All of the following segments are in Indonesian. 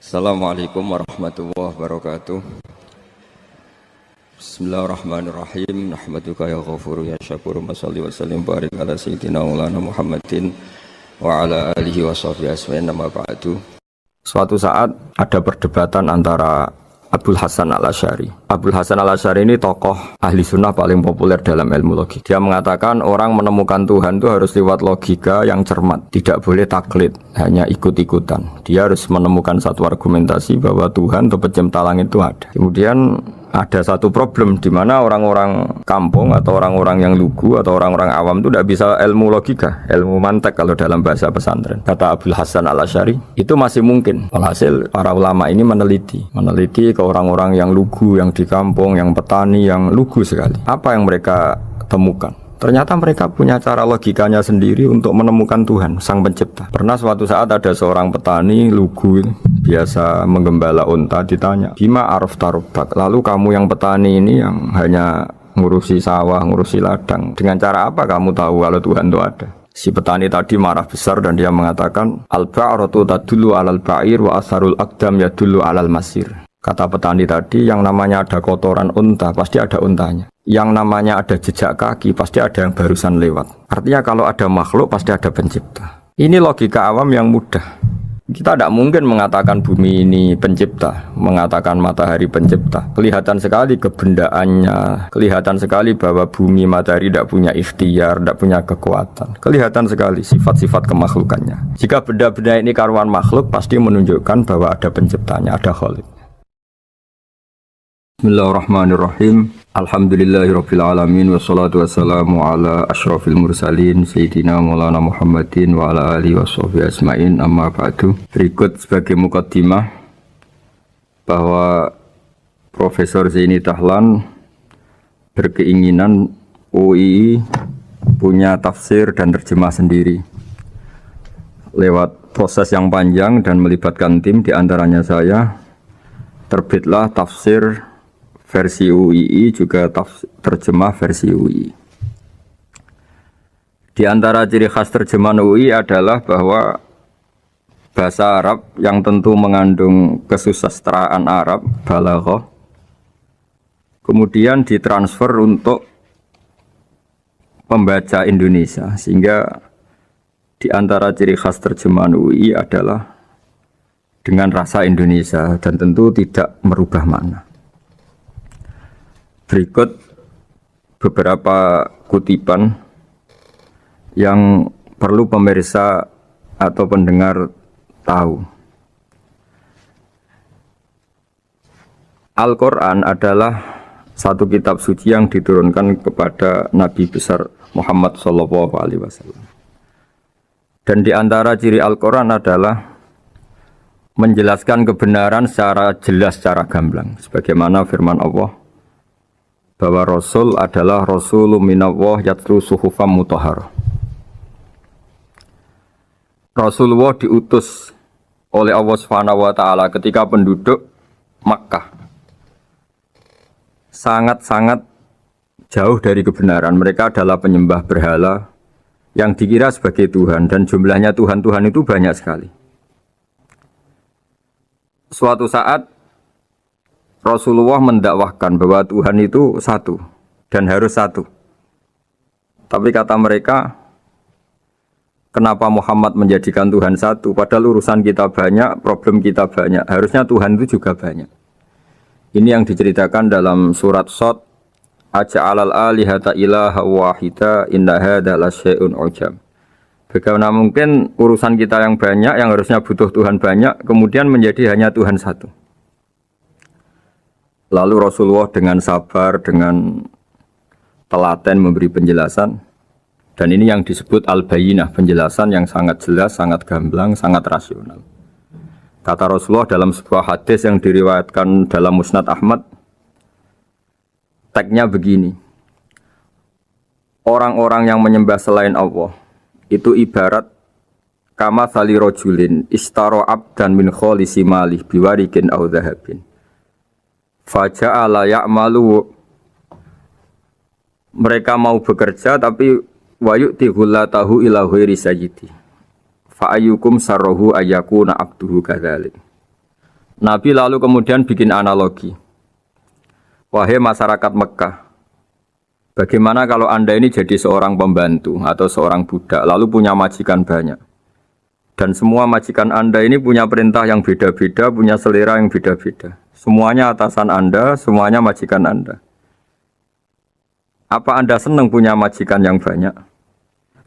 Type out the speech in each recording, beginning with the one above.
Assalamualaikum warahmatullahi wabarakatuh. Bismillahirrahmanirrahim. Nahmaduka ya ghafuru ya syakuru. Mashalli wa sallim barik ala sayyidina maulana Muhammadin wa ala alihi wa sahbihi asma'in nama ba'du. Suatu saat ada perdebatan antara Abul Hasan al-Asy'ari. Abul Hasan al-Asy'ari ini tokoh ahli sunnah paling populer dalam ilmu logik. Dia mengatakan orang menemukan Tuhan itu harus lewat logika yang cermat, tidak boleh taklid, hanya ikut-ikutan. Dia harus menemukan satu argumentasi bahwa Tuhan atau pencipta langit itu ada. Kemudian ada satu problem di mana orang-orang kampung atau orang-orang yang lugu atau orang-orang awam itu tidak bisa ilmu logika, ilmu mantek kalau dalam bahasa pesantren. Kata Abul Hasan al-Asy'ari, itu masih mungkin. Alhasil para ulama ini meneliti ke orang-orang yang lugu, yang di kampung, yang petani, yang lugu sekali. Apa yang mereka temukan? Ternyata mereka punya cara logikanya sendiri untuk menemukan Tuhan, Sang Pencipta. Pernah suatu saat ada seorang petani lugu, biasa menggembala unta, ditanya, Bima araf tarubbak, lalu kamu yang petani ini yang hanya ngurusi sawah, ngurusi ladang, dengan cara apa kamu tahu kalau Tuhan itu ada? Si petani tadi marah besar dan dia mengatakan, Al-ba'ratu tadullu alal ba'ir wa asharul aqdam yadullu alal masir. Kata petani tadi, yang namanya ada kotoran unta, pasti ada untanya. Yang namanya ada jejak kaki, pasti ada yang barusan lewat. Artinya kalau ada makhluk, pasti ada pencipta. Ini logika awam yang mudah. Kita tidak mungkin mengatakan bumi ini pencipta, mengatakan matahari pencipta. Kelihatan sekali kebendaannya, kelihatan sekali bahwa bumi matahari tidak punya ikhtiar, tidak punya kekuatan. Kelihatan sekali sifat-sifat kemakhlukannya. Jika benda-benda ini karuan makhluk, pasti menunjukkan bahwa ada penciptanya, ada khalik. Bismillahirrahmanirrahim. Alhamdulillahirabbil alamin wassalatu wassalamu ala asyrafil mursalin sayyidina maulana Muhammadin wa ala alihi washabihi asmain amma ba'du. Berikut sebagai mukaddimah bahwa Profesor Zaini Dahlan berkeinginan UII punya tafsir dan terjemah sendiri. Lewat proses yang panjang dan melibatkan tim, diantaranya saya, terbitlah tafsir versi UII, juga terjemah versi UII. Di antara ciri khas terjemahan UII adalah bahwa bahasa Arab yang tentu mengandung kesusastraan Arab, balaghah, kemudian ditransfer untuk pembaca Indonesia, sehingga di antara ciri khas terjemahan UII adalah dengan rasa Indonesia dan tentu tidak merubah makna. Berikut beberapa kutipan yang perlu pemirsa atau pendengar tahu. Al-Quran adalah satu kitab suci yang diturunkan kepada Nabi besar Muhammad SAW. Dan di antara ciri Al-Quran adalah menjelaskan kebenaran secara jelas, secara gamblang. Sebagaimana firman Allah, bahwa Rasul adalah Rasulun minallah yatlu suhufam mutahharah. Rasulullah diutus oleh Allah Subhanahu wa taala ketika penduduk Makkah sangat-sangat jauh dari kebenaran. Mereka adalah penyembah berhala yang dikira sebagai Tuhan, dan jumlahnya Tuhan-Tuhan itu banyak sekali. Suatu saat Rasulullah mendakwahkan bahwa Tuhan itu satu dan harus satu. Tapi kata mereka, kenapa Muhammad menjadikan Tuhan satu? Padahal urusan kita banyak, problem kita banyak. Harusnya Tuhan itu juga banyak. Ini yang diceritakan dalam surat Shad, Aja'alal alihata ilaha wahida inna hadza lasyai'un ujab. Bagaimana mungkin urusan kita yang banyak, yang harusnya butuh Tuhan banyak, kemudian menjadi hanya Tuhan satu. Lalu Rasulullah dengan sabar, dengan telaten memberi penjelasan. Dan ini yang disebut al-bayyinah, penjelasan yang sangat jelas, sangat gamblang, sangat rasional. Kata Rasulullah dalam sebuah hadis yang diriwayatkan dalam Musnad Ahmad, tagnya begini, orang-orang yang menyembah selain Allah itu ibarat kama thali rojulin istaro abdan min kholisi malih biwarikin au dhahabin faja'ala ya'malu. Mereka mau bekerja tapi wayu'ti ghullatahu ila ghairi sayyidi fa ayyukum sarruhu ayyakuna abduhu kadzalik. Nabi lalu kemudian bikin analogi. Wahai masyarakat Mekah, bagaimana kalau Anda ini jadi seorang pembantu atau seorang budak, lalu punya majikan banyak. Dan semua majikan Anda ini punya perintah yang beda-beda, punya selera yang beda-beda. Semuanya atasan Anda, semuanya majikan Anda. Apa Anda senang punya majikan yang banyak?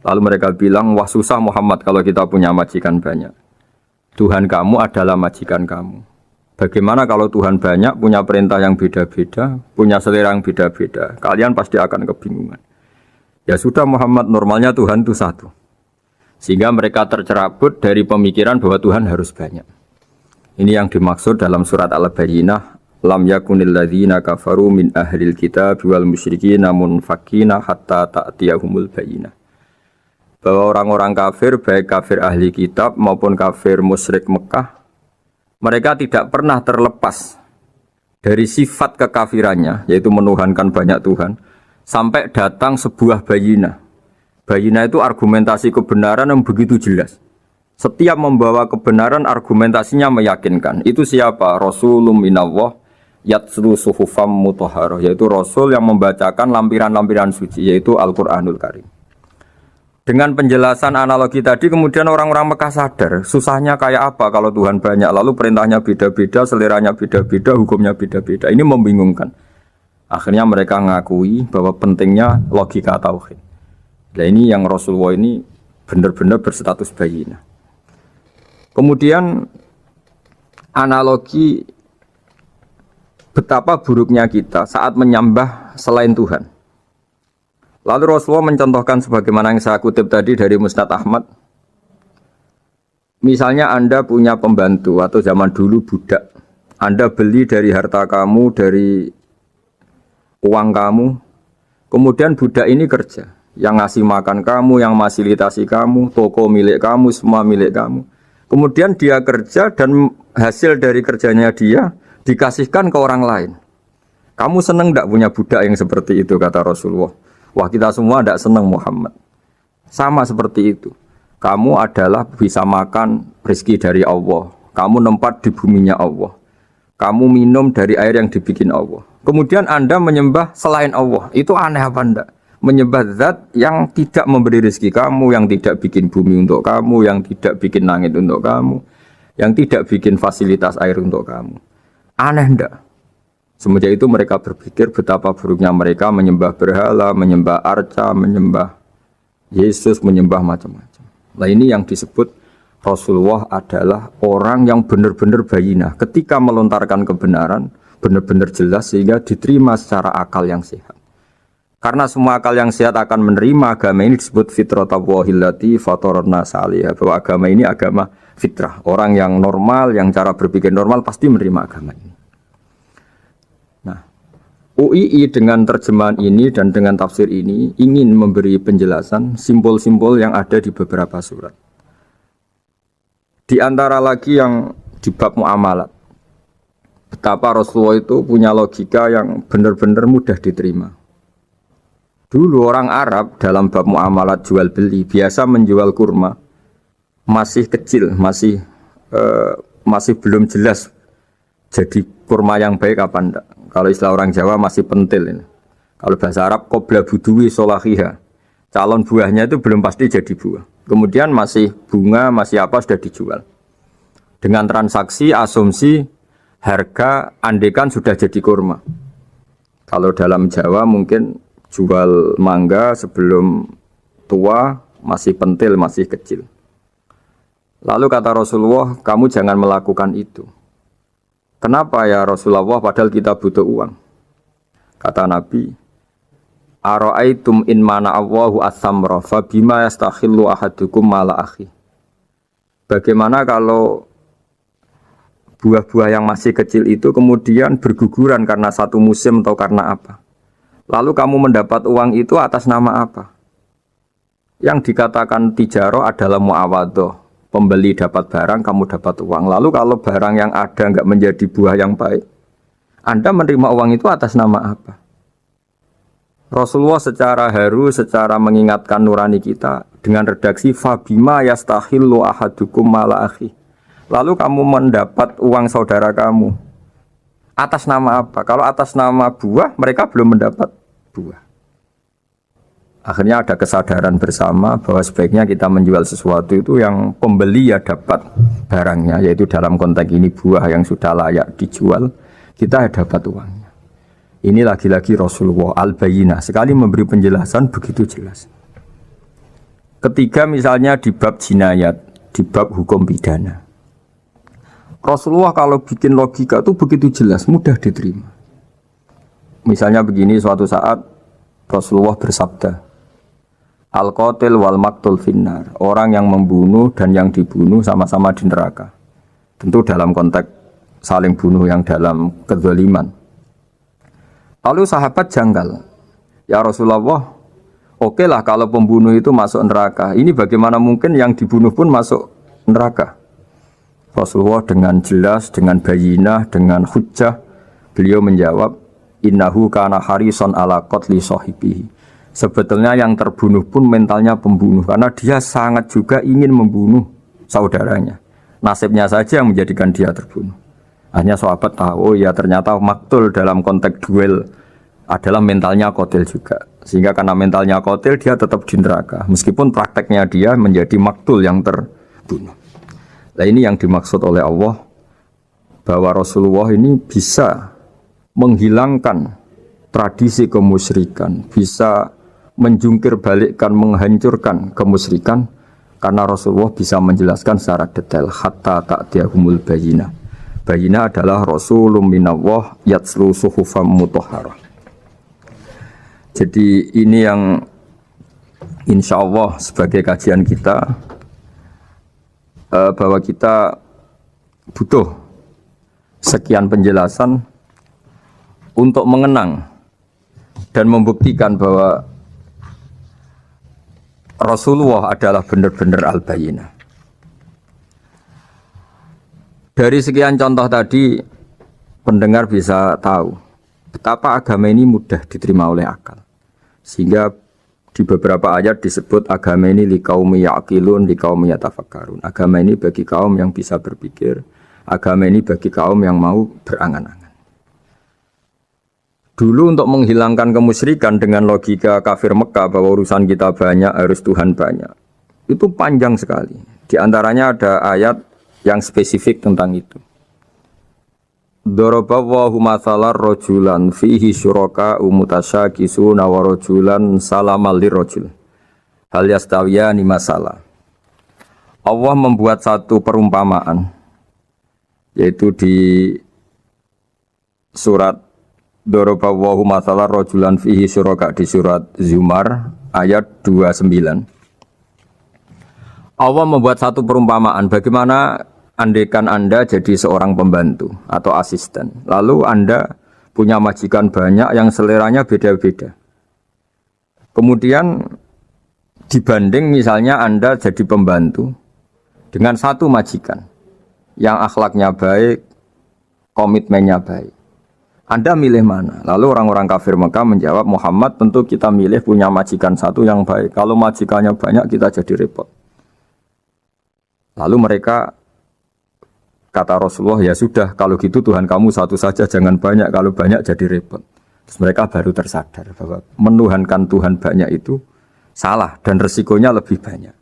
Lalu mereka bilang, wah susah Muhammad kalau kita punya majikan banyak. Tuhan kamu adalah majikan kamu. Bagaimana kalau Tuhan banyak, punya perintah yang beda-beda, punya selera yang beda-beda? Kalian pasti akan kebingungan. Ya sudah Muhammad, normalnya Tuhan itu satu. Sehingga mereka tercerabut dari pemikiran bahwa Tuhan harus banyak. Ini yang dimaksud dalam surat Al-Bayyinah. Lam yakunil ladzina kafaru min ahlil kitab wal musyrikina munfakina hatta ta'tiyahumul bayyinah. Bahwa orang-orang kafir, baik kafir ahli kitab maupun kafir musyrik Mekah, mereka tidak pernah terlepas dari sifat kekafirannya, yaitu menuhankan banyak Tuhan, sampai datang sebuah bayinah. Bayinah itu argumentasi kebenaran yang begitu jelas. Setiap membawa kebenaran, argumentasinya meyakinkan. Itu siapa? Rasulun minallah yatslu suhufam mutahharah, yaitu Rasul yang membacakan lampiran-lampiran suci, yaitu Al-Quranul Karim. Dengan penjelasan analogi tadi, kemudian orang-orang Mekah sadar, susahnya kayak apa kalau Tuhan banyak, lalu perintahnya beda-beda, seleranya beda-beda, hukumnya beda-beda. Ini membingungkan. Akhirnya mereka ngakui bahwa pentingnya logika tauhid. Nah ini yang Rasulullah ini benar-benar berstatus bayinah. Kemudian analogi betapa buruknya kita saat menyembah selain Tuhan. Lalu Rasulullah mencontohkan sebagaimana yang saya kutip tadi dari Musnad Ahmad. Misalnya Anda punya pembantu atau zaman dulu budak. Anda beli dari harta kamu, dari uang kamu. Kemudian budak ini kerja. Yang ngasih makan kamu, yang fasilitasi kamu, toko milik kamu, semua milik kamu. Kemudian dia kerja dan hasil dari kerjanya dia dikasihkan ke orang lain. Kamu senang tidak punya budak yang seperti itu, kata Rasulullah. Wah kita semua tidak senang Muhammad. Sama seperti itu. Kamu adalah bisa makan rezeki dari Allah. Kamu nempat di buminya Allah. Kamu minum dari air yang dibikin Allah. Kemudian Anda menyembah selain Allah. Itu aneh apa enggak? Menyembah zat yang tidak memberi rezeki kamu, yang tidak bikin bumi untuk kamu, yang tidak bikin langit untuk kamu, yang tidak bikin fasilitas air untuk kamu. Aneh enggak? Semenjak itu mereka berpikir betapa buruknya mereka menyembah berhala, menyembah arca, menyembah Yesus, menyembah macam-macam. Nah ini yang disebut Rasulullah adalah orang yang benar-benar bayinah. Ketika melontarkan kebenaran, benar-benar jelas sehingga diterima secara akal yang sehat. Karena semua akal yang sehat akan menerima agama ini disebut fitratallahi fatarna salihah. Bahwa agama ini agama fitrah. Orang yang normal, yang cara berpikir normal pasti menerima agama ini. UII dengan terjemahan ini dan dengan tafsir ini ingin memberi penjelasan simbol-simbol yang ada di beberapa surat. Di antara lagi yang di bab muamalat. Betapa Rasulullah itu punya logika yang benar-benar mudah diterima. Dulu orang Arab dalam bab muamalat jual beli biasa menjual kurma masih kecil, masih belum jelas jadi kurma yang baik apa enggak. Kalau istilah orang Jawa masih pentil ini. Kalau bahasa Arab qobla buduwi solahiha. Calon buahnya itu belum pasti jadi buah. Kemudian masih bunga, masih apa sudah dijual. Dengan transaksi, asumsi, harga andekan sudah jadi kurma. Kalau dalam Jawa mungkin jual mangga sebelum tua masih pentil, masih kecil. Lalu kata Rasulullah, kamu jangan melakukan itu. Kenapa ya Rasulullah padahal kita butuh uang? Kata Nabi, Ara'aitum in mana Allahu as-samra fa bima yastakhillu ahadukum mala akhi. Bagaimana kalau buah-buah yang masih kecil itu kemudian berguguran karena satu musim atau karena apa? Lalu kamu mendapat uang itu atas nama apa? Yang dikatakan tijaro adalah muawadhah. Pembeli dapat barang, kamu dapat uang. Lalu kalau barang yang ada enggak menjadi buah yang baik, Anda menerima uang itu atas nama apa? Rasulullah secara haru, secara mengingatkan nurani kita dengan redaksi fabima yastahillu ahadukum mala akhi. Lalu kamu mendapat uang saudara kamu atas nama apa? Kalau atas nama buah, mereka belum mendapat buah. Akhirnya ada kesadaran bersama bahwa sebaiknya kita menjual sesuatu itu yang pembeli ya dapat barangnya, yaitu dalam konteks ini buah yang sudah layak dijual, kita dapat uangnya. Ini lagi-lagi Rasulullah al-Bayyinah sekali memberi penjelasan begitu jelas. Ketiga misalnya di bab jinayat, di bab hukum pidana. Rasulullah kalau bikin logika itu begitu jelas, mudah diterima. Misalnya begini, suatu saat Rasulullah bersabda, Al-qatil wal maktul finnar, orang yang membunuh dan yang dibunuh sama-sama di neraka. Tentu dalam konteks saling bunuh yang dalam kezaliman. Lalu sahabat janggal, ya Rasulullah, oke lah kalau pembunuh itu masuk neraka, ini bagaimana mungkin yang dibunuh pun masuk neraka? Rasulullah dengan jelas, dengan bayinah, dengan hujjah, beliau menjawab, innahu kana harison ala qatli sahibihi. Sebetulnya yang terbunuh pun mentalnya pembunuh, karena dia sangat juga ingin membunuh saudaranya. Nasibnya saja yang menjadikan dia terbunuh. Hanya sahabat tahu, ya ternyata maktul dalam konteks duel adalah mentalnya qatil juga. Sehingga karena mentalnya qatil, dia tetap di neraka. Meskipun prakteknya dia menjadi maktul yang terbunuh. Nah ini yang dimaksud oleh Allah, bahwa Rasulullah ini bisa menghilangkan tradisi kemusyrikan, bisa menjungkir balikkan, menghancurkan kemusyrikan, karena Rasulullah bisa menjelaskan secara detail, hatta ta'tiyahumul bayyinah. Bayyinah adalah Rasulun minallah yatslu suhufam mutahharah. Jadi ini yang insya Allah sebagai kajian kita, bahwa kita butuh sekian penjelasan untuk mengenang dan membuktikan bahwa Rasulullah adalah benar-benar al-bayyinah. Dari sekian contoh tadi, pendengar bisa tahu betapa agama ini mudah diterima oleh akal. Sehingga di beberapa ayat disebut agama ini liqaumi ya'qilun, liqaumi yatafakkarun. Agama ini bagi kaum yang bisa berpikir, agama ini bagi kaum yang mau berangan-angan. Dulu untuk menghilangkan kemusyrikan dengan logika kafir Mekah bahwa urusan kita banyak, harus Tuhan banyak, itu panjang sekali. Di antaranya ada ayat yang spesifik tentang itu. Daraballahu mathalan rajulan fihi syuraka mutasyakisuna wa rajulan salamal lirajul hal yastawiyani masalah. Allah membuat satu perumpamaan, yaitu di surat Daraballahu mathalan rajulan fihi syuraka, di surat Zumar ayat 29. Allah membuat satu perumpamaan, bagaimana andaikan Anda jadi seorang pembantu atau asisten, lalu Anda punya majikan banyak yang seleranya beda-beda. Kemudian dibanding misalnya Anda jadi pembantu dengan satu majikan yang akhlaknya baik, komitmennya baik. Anda milih mana? Lalu orang-orang kafir Mekah menjawab, Muhammad tentu kita milih punya majikan satu yang baik. Kalau majikannya banyak kita jadi repot. Lalu mereka kata Rasulullah, ya sudah, kalau gitu Tuhan kamu satu saja, jangan banyak, kalau banyak jadi repot. Terus mereka baru tersadar bahwa menuhankan Tuhan banyak itu salah dan resikonya lebih banyak.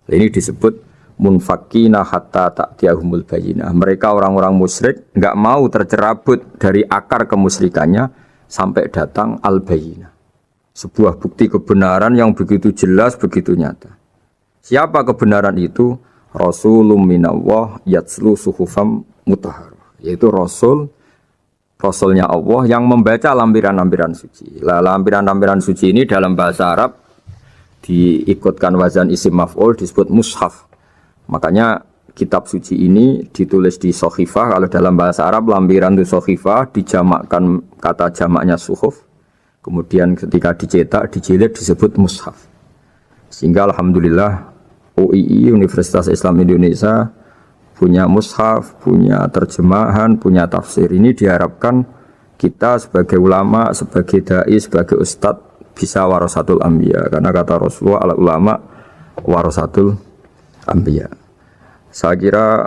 Ini disebut munfakina hatta ta'tiyahumul bayyinah. Mereka orang-orang musyrik enggak mau tercerabut dari akar kemusyrikannya sampai datang al-bayyinah. Sebuah bukti kebenaran yang begitu jelas, begitu nyata. Siapa kebenaran itu? Rasulun minallah yatslu suhufam mutahharah, yaitu Rasulnya Allah yang membaca lampiran-lampiran suci. Lampiran-lampiran suci ini dalam bahasa Arab diikutkan wazan isim maf'ul disebut mushaf. Makanya kitab suci ini ditulis di sohifah. Kalau dalam bahasa Arab lampiran itu sohifah, dijamakkan kata jamaknya suhuf. Kemudian ketika dicetak, dijilid disebut mushaf. Sehingga alhamdulillah UII, Universitas Islam Indonesia, punya mushaf, punya terjemahan, punya tafsir. Ini diharapkan kita sebagai ulama, sebagai da'i, sebagai ustadz bisa warasatul anbiya. Karena kata Rasulullah, al ulama warasatul anbiya. Saya kira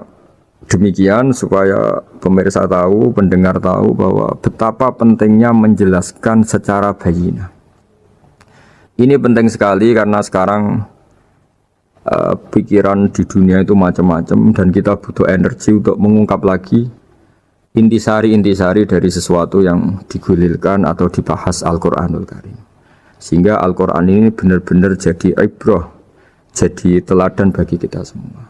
Demikian supaya pemirsa tahu, pendengar tahu bahwa betapa pentingnya menjelaskan secara bayinah. Ini penting sekali karena sekarang pikiran di dunia itu macam-macam dan kita butuh energi untuk mengungkap lagi intisari-intisari dari sesuatu yang digulirkan atau dibahas Al-Quranul Karim. Sehingga Al-Quran ini benar-benar jadi ibrah, jadi teladan bagi kita semua.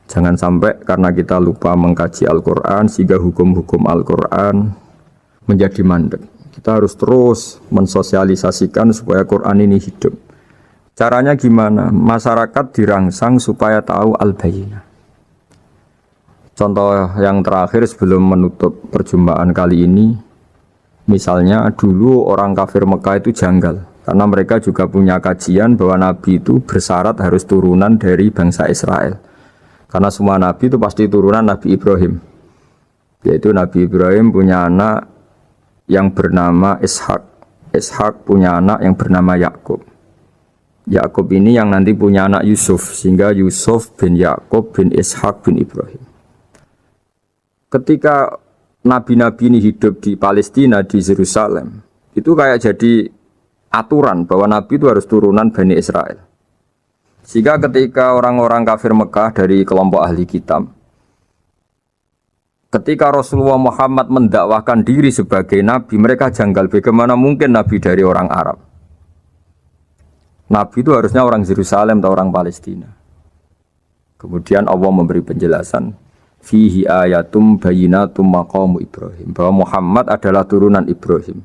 Jangan sampai karena kita lupa mengkaji Al-Quran sehingga hukum-hukum Al-Quran menjadi mandek. Kita harus terus mensosialisasikan supaya Quran ini hidup. Caranya gimana? Masyarakat dirangsang supaya tahu al-bayyinah. Contoh yang terakhir sebelum menutup perjumpaan kali ini, misalnya dulu orang kafir Mekah itu janggal karena mereka juga punya kajian bahwa Nabi itu bersyarat harus turunan dari bangsa Israel. Karena semua Nabi itu pasti turunan Nabi Ibrahim. Yaitu Nabi Ibrahim punya anak yang bernama Ishak. Ishak punya anak yang bernama Yakub. Yakub ini yang nanti punya anak Yusuf, sehingga Yusuf bin Yakub bin Ishak bin Ibrahim. Ketika nabi-nabi ini hidup di Palestina, di Yerusalem, itu kayak jadi aturan bahwa nabi itu harus turunan Bani Israel. Sehingga ketika orang-orang kafir Mekah dari kelompok ahli kitab, ketika Rasulullah Muhammad mendakwahkan diri sebagai nabi, mereka janggal, bagaimana mungkin nabi dari orang Arab? Nabi itu harusnya orang Yerusalem atau orang Palestina. Kemudian Allah memberi penjelasan, fihi ayatum bayinatum maqamu Ibrahim, bahwa Muhammad adalah turunan Ibrahim.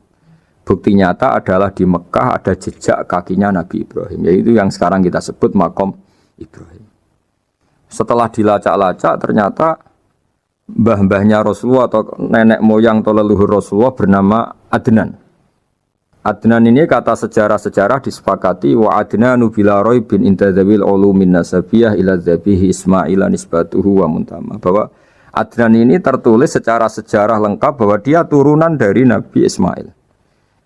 Bukti nyata adalah di Mekah ada jejak kakinya Nabi Ibrahim, yaitu yang sekarang kita sebut maqam Ibrahim. Setelah dilacak-lacak ternyata mbah-mbahnya Rasulullah atau nenek moyang atau leluhur Rasulullah bernama Adnan. Adnan ini kata sejarah-sejarah disepakati wa Adnanu bila raibin intadzawil ulumin nasabiyah ila dzabihi Ismaila nisbatuhu wa muntama, bahwa Adnan ini tertulis secara sejarah lengkap bahwa dia turunan dari Nabi Ismail.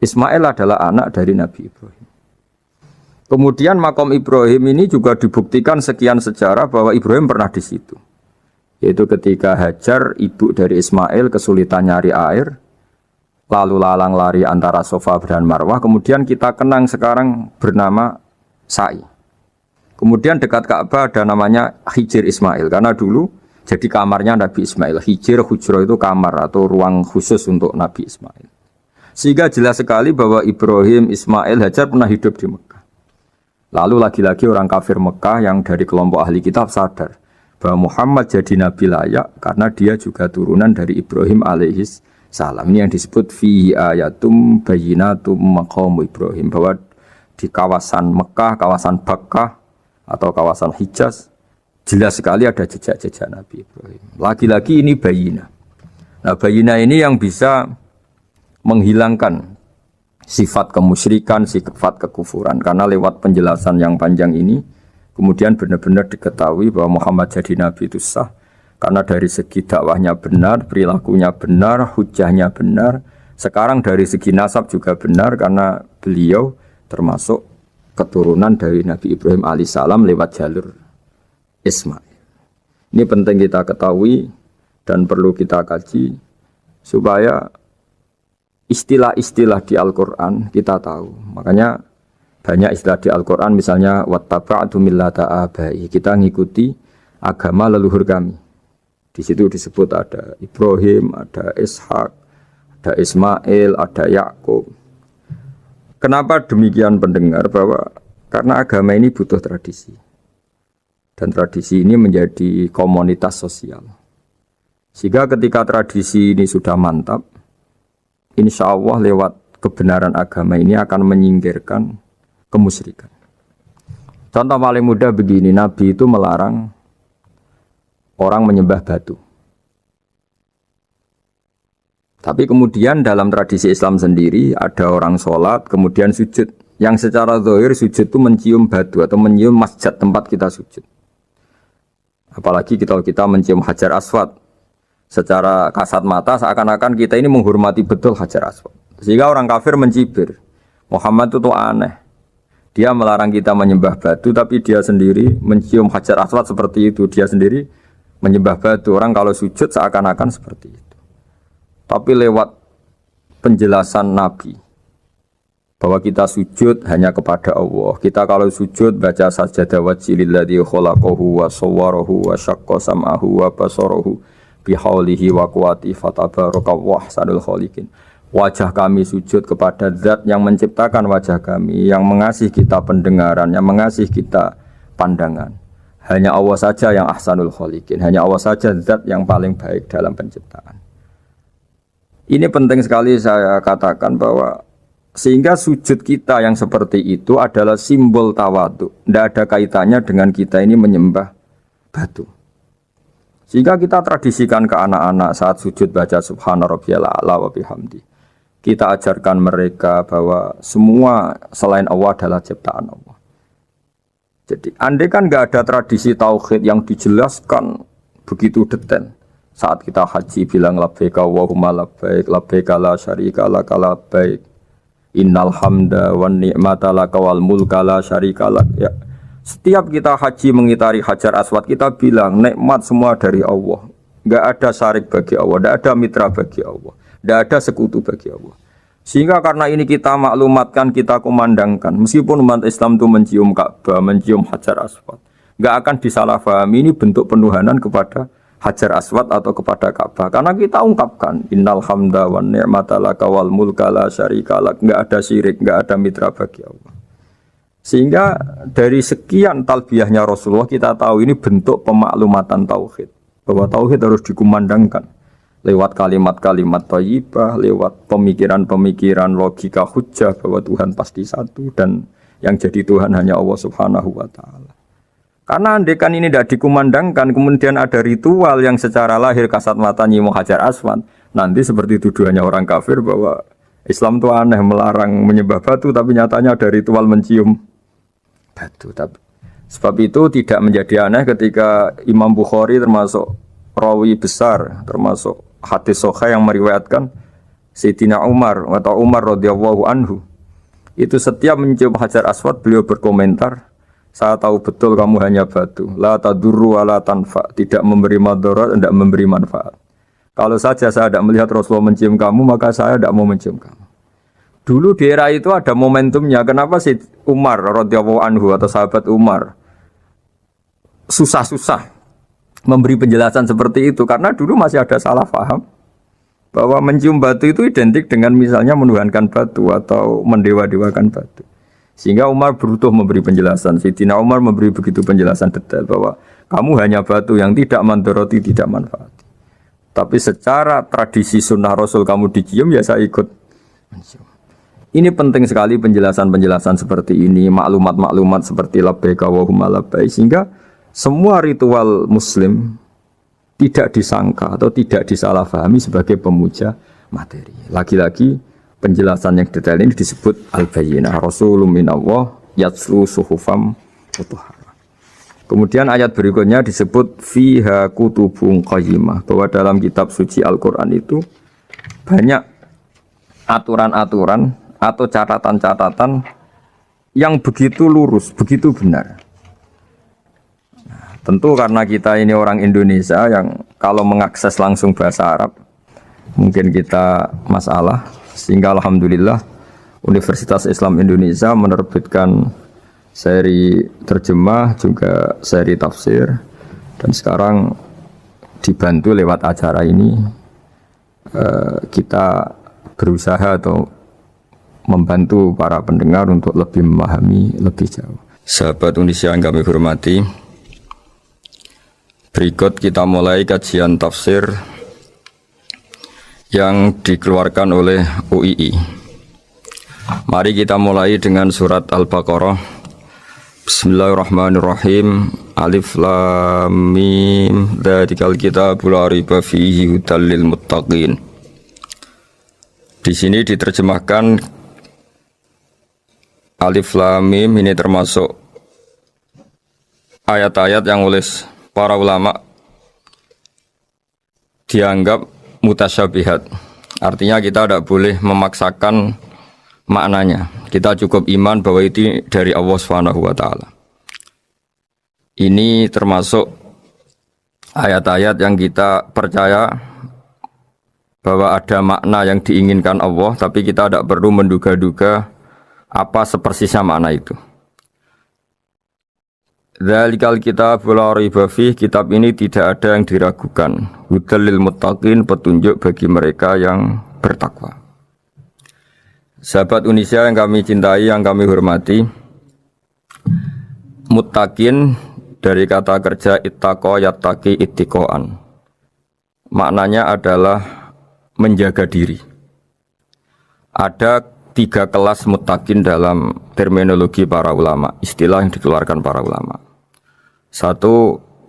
Ismail adalah anak dari Nabi Ibrahim. Kemudian makom Ibrahim ini juga dibuktikan sekian sejarah bahwa Ibrahim pernah di situ. Yaitu ketika Hajar, ibu dari Ismail, kesulitan nyari air, lalu lalang lari antara Safa dan Marwah. Kemudian kita kenang sekarang bernama Sa'i. Kemudian dekat Ka'bah ada namanya Hijir Ismail, karena dulu jadi kamarnya Nabi Ismail. Hijir, hujro itu kamar atau ruang khusus untuk Nabi Ismail. Sehingga jelas sekali bahwa Ibrahim, Ismail, Hajar pernah hidup di Mekah. Lalu lagi-lagi orang kafir Mekah yang dari kelompok ahli kitab sadar bahwa Muhammad jadi nabi layak karena dia juga turunan dari Ibrahim alaihis salam. Ini yang disebut fi ayatum bayinatum maqamu Ibrahim, bahwa di kawasan Mekah, kawasan Bakkah atau kawasan Hijaz jelas sekali ada jejak-jejak Nabi Ibrahim. Lagi-lagi ini bayinah. Nah, bayinah ini yang bisa menghilangkan sifat kemusyrikan, sifat kekufuran, karena lewat penjelasan yang panjang ini kemudian benar-benar diketahui bahwa Muhammad jadi nabi itu sah karena dari segi dakwahnya benar, perilakunya benar, hujahnya benar. Sekarang dari segi nasab juga benar karena beliau termasuk keturunan dari Nabi Ibrahim alaihissalam lewat jalur Ismail. Ini penting kita ketahui dan perlu kita kaji supaya istilah-istilah di Al-Quran kita tahu. Makanya banyak istilah di Al-Quran, misalnya wattaba'tu millata abai, kita ngikuti agama leluhur kami. Di situ disebut ada Ibrahim, ada Ishak, ada Ismail, ada Yakub. Kenapa demikian pendengar? Bahwa karena agama ini butuh tradisi. Dan tradisi ini menjadi komunitas sosial. Sehingga ketika tradisi ini sudah mantap, insya Allah lewat kebenaran agama ini akan menyingkirkan kemusyrikan. Contoh paling mudah begini, Nabi itu melarang orang menyembah batu. Tapi kemudian dalam tradisi Islam sendiri ada orang sholat kemudian sujud. Yang secara zahir sujud itu mencium batu atau mencium masjid tempat kita sujud. Apalagi kita mencium Hajar Aswad. Secara kasat mata seakan-akan kita ini menghormati betul Hajar Aswad. Sehingga orang kafir mencibir, Muhammad itu tuh aneh. Dia melarang kita menyembah batu, tapi dia sendiri mencium Hajar Aswad seperti itu. Dia sendiri menyembah batu. Orang kalau sujud seakan-akan seperti itu. Tapi lewat penjelasan Nabi bahwa kita sujud hanya kepada Allah. Kita kalau sujud baca sajadah wajhililladzi khalaqahu wa sawwarahu wa syaqqa sam'ahu wa basarahu bihaulihi wa quwwati fatabarakallahu ahsanul khaliqin. Wajah kami sujud kepada zat yang menciptakan wajah kami, yang mengasih kita pendengaran, yang mengasih kita pandangan. Hanya Allah saja yang ahsanul khaliqin, hanya Allah saja zat yang paling baik dalam penciptaan. Ini penting sekali saya katakan bahwa sehingga sujud kita yang seperti itu adalah simbol tawadhu. Tidak ada kaitannya dengan kita ini menyembah batu. Sehingga kita tradisikan ke anak-anak saat sujud baca subhana rabbiyal a'la wa bihamdi. Kita ajarkan mereka bahwa semua selain Allah adalah ciptaan Allah. Jadi andai kan nggak ada tradisi tauhid yang dijelaskan begitu detail. Saat kita haji bilang labbaik Allahumma labbaik, labbaik la syarika laka labbaik, innal hamda wan ni'mata laka wal mulka la syarika lak. Ya. Setiap kita haji mengitari Hajar Aswad kita bilang nikmat semua dari Allah. Enggak ada syarik bagi Allah, enggak ada mitra bagi Allah, enggak ada sekutu bagi Allah. Sehingga karena ini kita maklumatkan, kita kumandangkan, meskipun umat Islam itu mencium Ka'bah, mencium Hajar Aswad, enggak akan disalahpahami ini bentuk penuhanan kepada Hajar Aswad atau kepada Ka'bah. Karena kita ungkapkan innal hamda wan ni'mata laka wal mulka la syarika lak, enggak ada syirik, enggak ada mitra bagi Allah. Sehingga dari sekian talbiyahnya Rasulullah kita tahu ini bentuk pemaklumatan tauhid, bahwa tauhid harus dikumandangkan lewat kalimat-kalimat thayyibah, lewat pemikiran-pemikiran logika hujjah bahwa Tuhan pasti satu dan yang jadi Tuhan hanya Allah Subhanahu wa taala. Karena andekan ini tidak dikumandangkan, kemudian ada ritual yang secara lahir kasat mata nyium Hajar Aswad, nanti seperti tuduhannya orang kafir bahwa Islam itu aneh melarang menyembah batu, tapi nyatanya ada ritual mencium batu. Tapi sebab itu tidak menjadi aneh ketika Imam Bukhari termasuk rawi besar, termasuk hadis sahih yang meriwayatkan Sayyidina Umar atau Umar radhiyallahu anhu, itu setiap mencium Hajar Aswad beliau berkomentar, saya tahu betul kamu hanya batu, la tadurru wa la tanfa, tidak memberi madarat, tidak memberi manfaat. Kalau saja saya tidak melihat Rasulullah mencium kamu, maka saya tidak mau mencium kamu. Dulu di era itu ada momentumnya. Kenapa sih Umar radhiyallahu anhu atau sahabat Umar susah-susah memberi penjelasan seperti itu? Karena dulu masih ada salah paham bahwa mencium batu itu identik dengan misalnya menuhankan batu atau mendewa-dewakan batu. Sehingga Umar berutuh memberi penjelasan. Sayyidina Umar memberi begitu penjelasan detail bahwa kamu hanya batu yang tidak mandoroti, tidak manfaat. Tapi secara tradisi sunnah Rasul kamu dicium, ya saya ikut mencium. Ini penting sekali penjelasan-penjelasan seperti ini, maklumat-maklumat seperti labbaik Allahumma labbaik, sehingga semua ritual Muslim tidak disangka atau tidak disalahpahami sebagai pemuja materi. Lagi-lagi penjelasan yang detail ini disebut al-bayyinah, rasulun minallah yatslu suhufam mutahharah. Kemudian ayat berikutnya disebut fiha kutubun qayyimah, bahwa dalam kitab suci Al-Qur'an itu banyak aturan-aturan atau catatan-catatan yang begitu lurus, begitu benar. Nah, tentu karena kita ini orang Indonesia yang kalau mengakses langsung bahasa Arab mungkin kita masalah, sehingga alhamdulillah Universitas Islam Indonesia menerbitkan seri terjemah juga seri tafsir, dan sekarang dibantu lewat acara ini kita berusaha atau membantu para pendengar untuk lebih memahami lebih jauh. Sahabat Indonesia yang kami hormati, berikut kita mulai kajian tafsir yang dikeluarkan oleh UII. Mari kita mulai dengan surat Al-Baqarah. Bismillahirrahmanirrahim. Alif Lam Mim. Dzalikal kitabul la raiba fihi hudal lil muttaqin. Di sini diterjemahkan Alif Lam Mim ini termasuk ayat-ayat yang oleh para ulama dianggap mutasyabihat. Artinya kita tidak boleh memaksakan maknanya. Kita cukup iman bahwa itu dari Allah Subhanahu wa taala. Ini termasuk ayat-ayat yang kita percaya bahwa ada makna yang diinginkan Allah, tapi kita tidak perlu menduga-duga apa sepersisnya makna itu. Dzalikal kitabul la raiba fih, kitab ini tidak ada yang diragukan. Hudal lil muttaqin, petunjuk bagi mereka yang bertakwa. Sahabat Unisia yang kami cintai, yang kami hormati, muttaqin dari kata kerja ittaqa yattaqi ittiqaan. Maknanya adalah menjaga diri. Ada 3 kelas muttaqin dalam terminologi para ulama, istilah yang dikeluarkan para ulama. 1,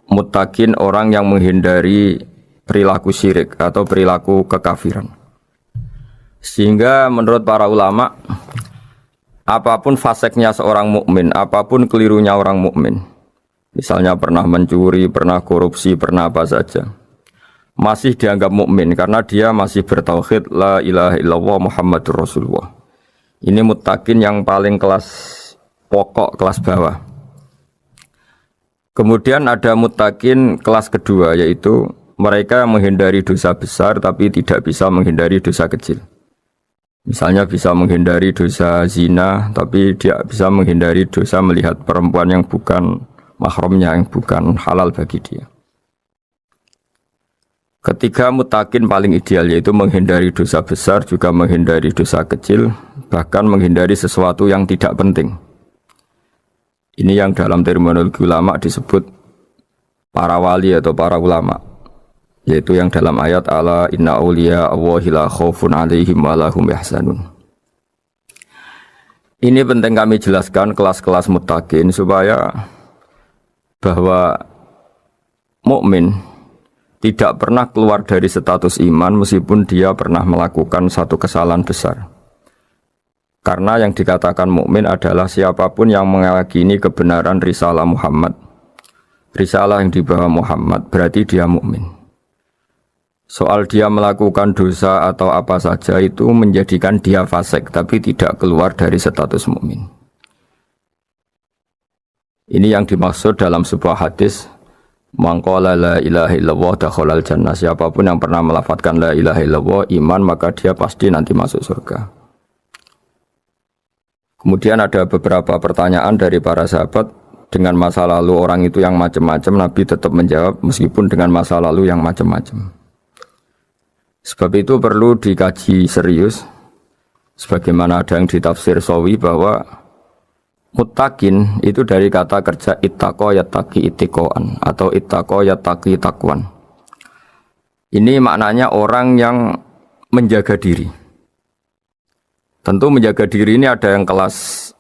muttaqin orang yang menghindari perilaku syirik atau perilaku kekafiran. Sehingga menurut para ulama, apapun faseknya seorang mukmin, apapun kelirunya orang mukmin, misalnya pernah mencuri, pernah korupsi, pernah apa saja, masih dianggap mukmin karena dia masih bertauhid la ilaha illallah Muhammadur Rasulullah. Ini muttaqin yang paling kelas pokok, kelas bawah. Kemudian ada muttaqin kelas kedua, yaitu mereka yang menghindari dosa besar tapi tidak bisa menghindari dosa kecil. Misalnya bisa menghindari dosa zina tapi dia bisa menghindari dosa melihat perempuan yang bukan mahramnya, yang bukan halal bagi dia. Ketiga muttaqin paling ideal, yaitu menghindari dosa besar, juga menghindari dosa kecil, bahkan menghindari sesuatu yang tidak penting. Ini yang dalam terminologi ulama disebut para wali atau para ulama, yaitu yang dalam ayat ala inna awliya Allahi la khaufun alaihim wa lahum yahzanun. Ini penting kami jelaskan kelas-kelas muttaqin supaya bahwa mukmin tidak pernah keluar dari status iman meskipun dia pernah melakukan satu kesalahan besar. Karena yang dikatakan mukmin adalah siapapun yang meyakini kebenaran risalah Muhammad, risalah yang dibawa Muhammad, berarti dia mukmin. Soal dia melakukan dosa atau apa saja itu menjadikan dia fasik, tapi tidak keluar dari status mukmin. Ini yang dimaksud dalam sebuah hadis, man qala la ilaha illallah dakhalal jannah. Siapapun yang pernah melafadzkan la ilaha illallah iman, maka dia pasti nanti masuk surga. Kemudian ada beberapa pertanyaan dari para sahabat dengan masa lalu orang itu yang macam-macam, Nabi tetap menjawab meskipun dengan masa lalu yang macam-macam. Sebab itu perlu dikaji serius, sebagaimana ada yang ditafsir Sawi bahwa muttaqin itu dari kata kerja ittaqa yattaqi ittiqaan atau ittaqa yattaqi taqwan. Ini maknanya orang yang menjaga diri. Tentu menjaga diri ini ada yang kelas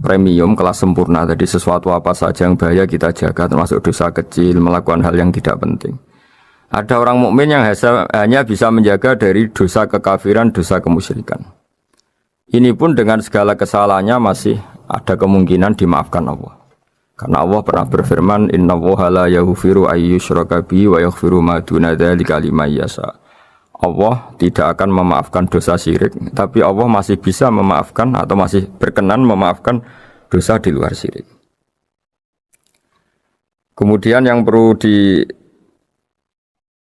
premium, kelas sempurna. Jadi sesuatu apa saja yang bahaya kita jaga, termasuk dosa kecil, melakukan hal yang tidak penting. Ada orang mukmin yang hanya bisa menjaga dari dosa kekafiran, dosa kemusyrikan. Ini pun dengan segala kesalahannya masih ada kemungkinan dimaafkan Allah. Karena Allah pernah berfirman, innallaha la yaghfiru ayyushraka bihi wa yaghfiru ma duna dzalika liman yasha. Allah tidak akan memaafkan dosa syirik, tapi Allah masih bisa memaafkan atau masih berkenan memaafkan dosa di luar syirik. Kemudian yang perlu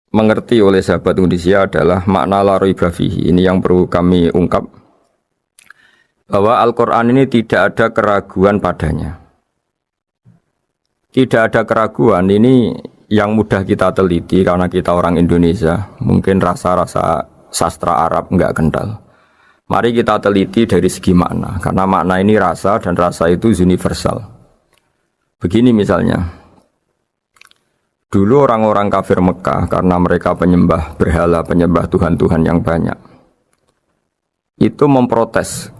dimengerti oleh sahabat Unisia adalah makna la raiba fihi. Ini yang perlu kami ungkap, bahwa Al-Quran ini tidak ada keraguan padanya. Tidak ada keraguan ini yang mudah kita teliti karena kita orang Indonesia, mungkin rasa-rasa sastra Arab enggak kental. Mari kita teliti dari segi makna, karena makna ini rasa dan rasa itu universal. Begini misalnya, dulu orang-orang kafir Mekah karena mereka penyembah berhala, penyembah Tuhan-Tuhan yang banyak, itu memprotes.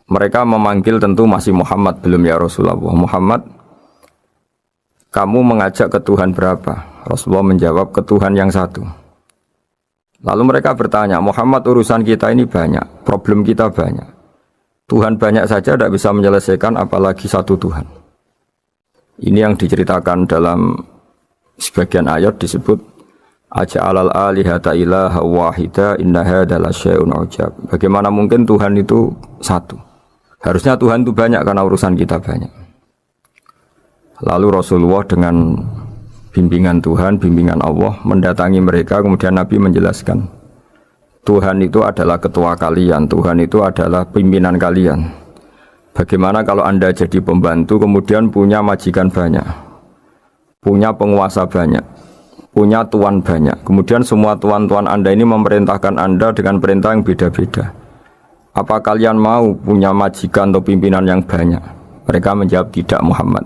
Mereka memanggil tentu masih Muhammad, belum ya Rasulullah. Muhammad, kamu mengajak ke Tuhan berapa? Rasulullah menjawab, ke Tuhan yang satu. Lalu mereka bertanya, Muhammad urusan kita ini banyak, problem kita banyak. Tuhan banyak saja tidak bisa menyelesaikan, apalagi satu Tuhan. Ini yang diceritakan dalam sebagian ayat disebut, Aja'alal alihata ilaha wahida inna hadza lasyai'un ujab. Bagaimana mungkin Tuhan itu satu? Harusnya Tuhan itu banyak karena urusan kita banyak. Lalu Rasulullah dengan bimbingan Tuhan, bimbingan Allah mendatangi mereka. Kemudian Nabi menjelaskan, Tuhan itu adalah ketua kalian, Tuhan itu adalah pimpinan kalian. Bagaimana kalau Anda jadi pembantu kemudian punya majikan banyak, punya penguasa banyak, punya tuan banyak, kemudian semua tuan-tuan Anda ini memerintahkan Anda dengan perintah yang beda-beda. Apa kalian mau punya majikan atau pimpinan yang banyak? Mereka menjawab tidak, Muhammad.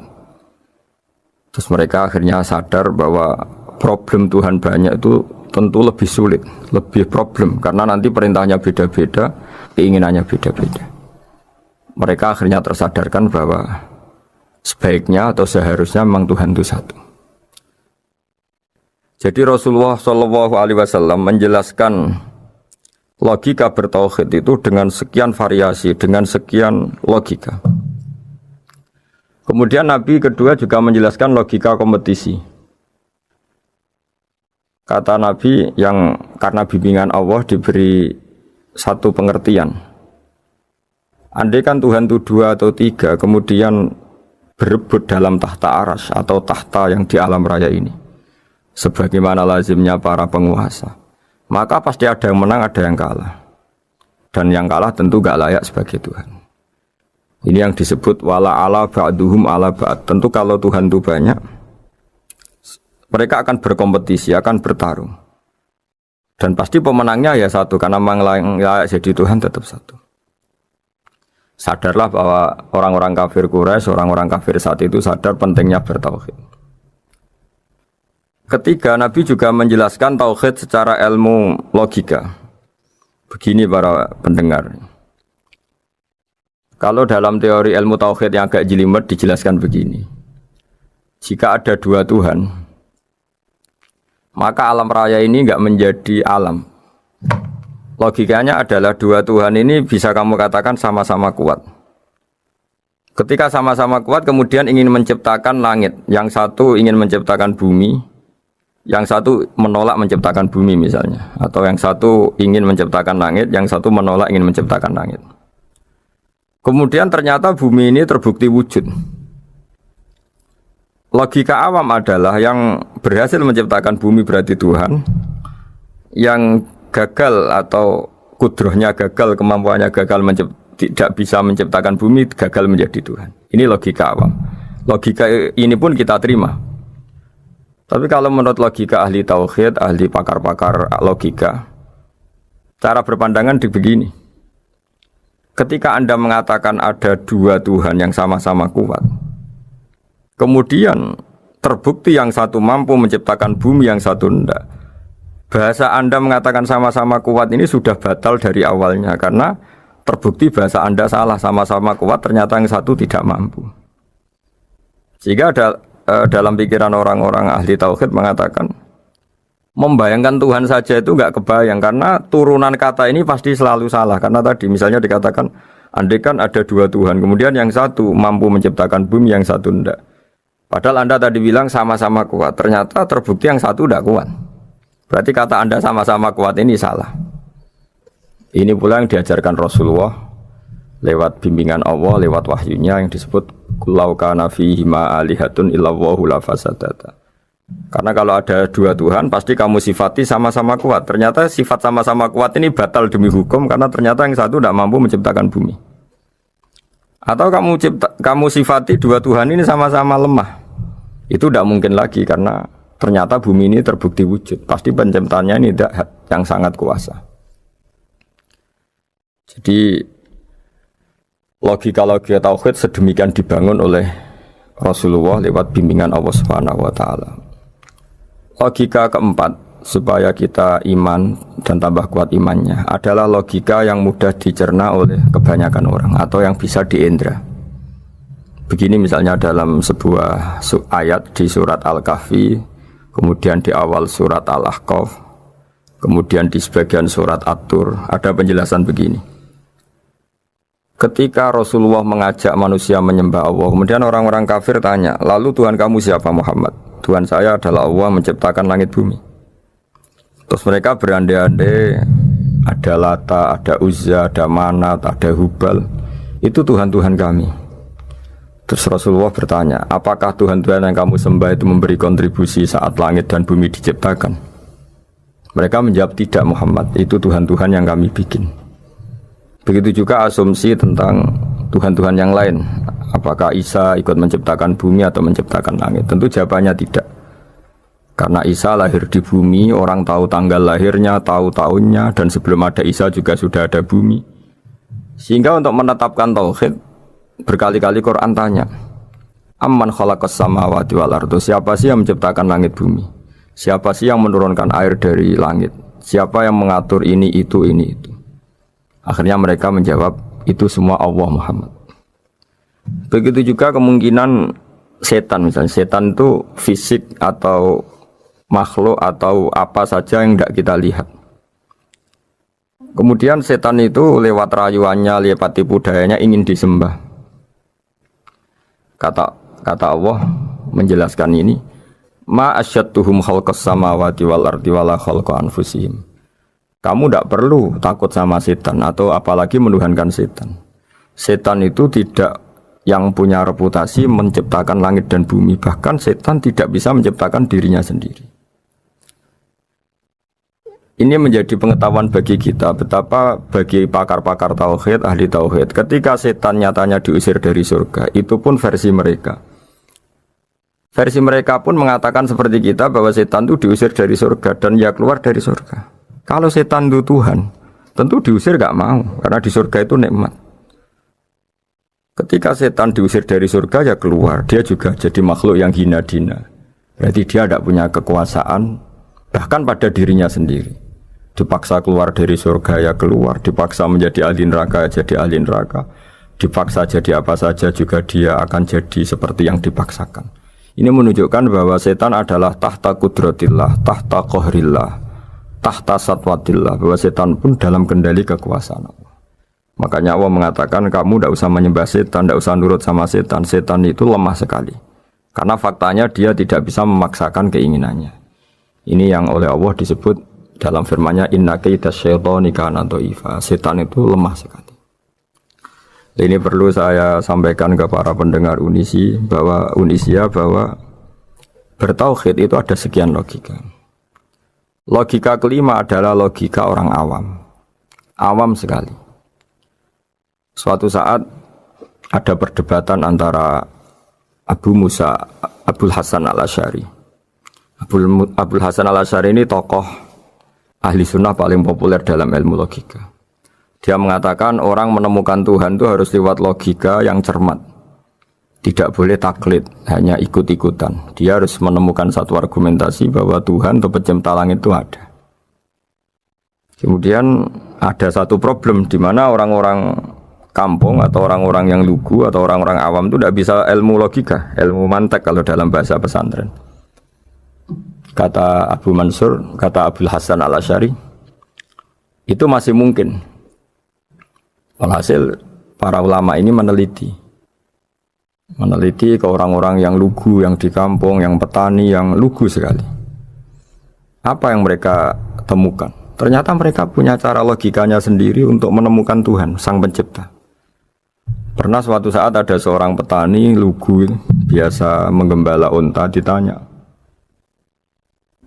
Terus mereka akhirnya sadar bahwa problem Tuhan banyak itu tentu lebih sulit, lebih problem, karena nanti perintahnya beda-beda, keinginannya beda-beda. Mereka akhirnya tersadarkan bahwa sebaiknya atau seharusnya memang Tuhan itu satu. Jadi Rasulullah SAW menjelaskan logika bertauhid itu dengan sekian variasi, dengan sekian logika. Kemudian Nabi kedua juga menjelaskan logika kompetisi. Kata Nabi yang karena bimbingan Allah diberi satu pengertian. Andai kan Tuhan itu 2 atau 3, kemudian berebut dalam tahta aras atau tahta yang di alam raya ini, sebagaimana lazimnya para penguasa, maka pasti ada yang menang, ada yang kalah. Dan yang kalah tentu gak layak sebagai Tuhan. Ini yang disebut wala ala ba'duhum ala ba'd. Tentu kalau Tuhan itu banyak, mereka akan berkompetisi, akan bertarung. Dan pasti pemenangnya ya satu, karena memang layak jadi Tuhan tetap satu. Sadarlah bahwa orang-orang kafir Quraisy, orang-orang kafir saat itu sadar pentingnya bertauhid. Ketiga, Nabi juga menjelaskan tauhid secara ilmu logika. Begini para pendengar. Kalau dalam teori ilmu tauhid yang agak jelimet dijelaskan begini. Jika ada 2 Tuhan, maka alam raya ini enggak menjadi alam. Logikanya adalah 2 Tuhan ini bisa kamu katakan sama-sama kuat. Ketika sama-sama kuat kemudian ingin menciptakan langit, yang satu ingin menciptakan bumi, yang satu menolak menciptakan bumi misalnya, atau yang satu ingin menciptakan langit, yang satu menolak ingin menciptakan langit. Kemudian ternyata bumi ini terbukti wujud. Logika awam adalah yang berhasil menciptakan bumi berarti Tuhan, yang gagal atau kudrohnya gagal, kemampuannya gagal tidak bisa menciptakan bumi, gagal menjadi Tuhan. Ini logika awam. Logika ini pun kita terima. Tapi kalau menurut logika ahli tauhid, ahli pakar-pakar logika, cara berpandangan begini. Ketika Anda mengatakan ada 2 Tuhan yang sama-sama kuat, kemudian terbukti yang satu mampu menciptakan bumi, yang satu tidak, bahasa Anda mengatakan sama-sama kuat ini sudah batal dari awalnya, karena terbukti bahasa Anda salah, sama-sama kuat ternyata yang satu tidak mampu. Sehingga dalam pikiran orang-orang ahli tauhid mengatakan membayangkan Tuhan saja itu enggak kebayang, karena turunan kata ini pasti selalu salah. Karena tadi misalnya dikatakan andai kan ada 2 Tuhan, kemudian yang satu mampu menciptakan bumi, yang satu tidak. Padahal Anda tadi bilang sama-sama kuat, ternyata terbukti yang satu tidak kuat. Berarti kata Anda sama-sama kuat ini salah. Ini pula yang diajarkan Rasulullah lewat bimbingan Allah, lewat wahyunya yang disebut Kulau kana fihi ma alihatun illallahu la fasadata. Karena kalau ada 2 Tuhan pasti kamu sifati sama-sama kuat. Ternyata sifat sama-sama kuat ini batal demi hukum, karena ternyata yang satu tidak mampu menciptakan bumi. Atau kamu sifati 2 Tuhan ini sama-sama lemah. Itu tidak mungkin lagi, karena ternyata bumi ini terbukti wujud. Pasti penciptanya ini tidak yang sangat kuasa. Jadi logika-logika tauhid sedemikian dibangun oleh Rasulullah lewat bimbingan Allah Subhanahu wa taala. Logika keempat supaya kita iman dan tambah kuat imannya adalah logika yang mudah dicerna oleh kebanyakan orang atau yang bisa diindra. Begini misalnya dalam sebuah ayat di surat Al-Kahfi, kemudian di awal surat Al-Ahqaf, kemudian di sebagian surat At-Tur ada penjelasan begini. Ketika Rasulullah mengajak manusia menyembah Allah, kemudian orang-orang kafir tanya, lalu Tuhan kamu siapa Muhammad? Tuhan saya adalah Allah menciptakan langit bumi. Terus mereka berandai-andai, ada Lata, ada Uzza, ada Manat, ada Hubal. Itu Tuhan-Tuhan kami. Terus Rasulullah bertanya, apakah Tuhan-Tuhan yang kamu sembah itu memberi kontribusi saat langit dan bumi diciptakan? Mereka menjawab, tidak Muhammad, itu Tuhan-Tuhan yang kami bikin. Begitu juga asumsi tentang Tuhan-Tuhan yang lain. Apakah Isa ikut menciptakan bumi atau menciptakan langit? Tentu jawabannya tidak. Karena Isa lahir di bumi, orang tahu tanggal lahirnya, tahu tahunnya, dan sebelum ada Isa juga sudah ada bumi. Sehingga untuk menetapkan tauhid, berkali-kali Quran tanya, Amman khalaqas samawati wal ardu, siapa sih yang menciptakan langit bumi? Siapa sih yang menurunkan air dari langit? Siapa yang mengatur ini itu? Akhirnya mereka menjawab, itu semua Allah Muhammad. Begitu juga kemungkinan setan, misalnya setan itu fisik atau makhluk atau apa saja yang tidak kita lihat. Kemudian setan itu lewat rayuannya, lewat tipu dayanya ingin disembah. Kata Allah menjelaskan ini, ma asyadduhum khalqas samawati wal ardi wala khalqa anfusihim. Kamu tidak perlu takut sama setan atau apalagi menuhankan setan. Setan itu tidak yang punya reputasi menciptakan langit dan bumi, bahkan setan tidak bisa menciptakan dirinya sendiri. Ini menjadi pengetahuan bagi kita betapa bagi pakar-pakar tauhid, ahli tauhid, ketika setan nyatanya diusir dari surga, itu pun versi mereka. Versi mereka pun mengatakan seperti kita bahwa setan itu diusir dari surga dan ya keluar dari surga. Kalau setan itu Tuhan, tentu diusir gak mau karena di surga itu nikmat. Ketika setan diusir dari surga ya keluar, dia juga jadi makhluk yang hina dina. Berarti dia tidak punya kekuasaan bahkan pada dirinya sendiri. Dipaksa keluar dari surga ya keluar, dipaksa menjadi ahli neraka jadi ahli neraka, dipaksa jadi apa saja juga dia akan jadi seperti yang dipaksakan. Ini menunjukkan bahwa setan adalah tahta kudratillah, tahta qahrillah, tahta satwatillah, bahwa setan pun dalam kendali kekuasaan Allah. Makanya Allah mengatakan kamu tidak usah menyembah setan, tidak usah nurut sama setan. Setan itu lemah sekali karena faktanya dia tidak bisa memaksakan keinginannya. Ini yang oleh Allah disebut dalam firman-Nya, inna kaida syaitani kana dhaifa. Setan itu lemah sekali. Ini perlu saya sampaikan ke para pendengar Unisia bahwa bertauhid itu ada sekian logika. Logika kelima adalah logika orang awam. Awam sekali. Suatu saat ada perdebatan antara Abul Hasan al-Asy'ari. Abul Hasan al-Asy'ari ini tokoh ahli sunnah paling populer dalam ilmu logika. Dia mengatakan orang menemukan Tuhan itu harus lewat logika yang cermat. Tidak boleh taklid, hanya ikut-ikutan. Dia harus menemukan satu argumentasi bahwa Tuhan atau pencipta langit itu ada. Kemudian ada satu problem di mana orang-orang kampung atau orang-orang yang lugu atau orang-orang awam itu tidak bisa ilmu logika, ilmu mantek kalau dalam bahasa pesantren. Kata Abu Mansur, kata Abul Hasan al-Asy'ari, itu masih mungkin. Walhasil para ulama ini meneliti ke orang-orang yang lugu, yang di kampung, yang petani, yang lugu sekali. Apa yang mereka temukan? Ternyata mereka punya cara logikanya sendiri untuk menemukan Tuhan, Sang Pencipta. Pernah suatu saat ada seorang petani lugu, biasa menggembala unta, ditanya,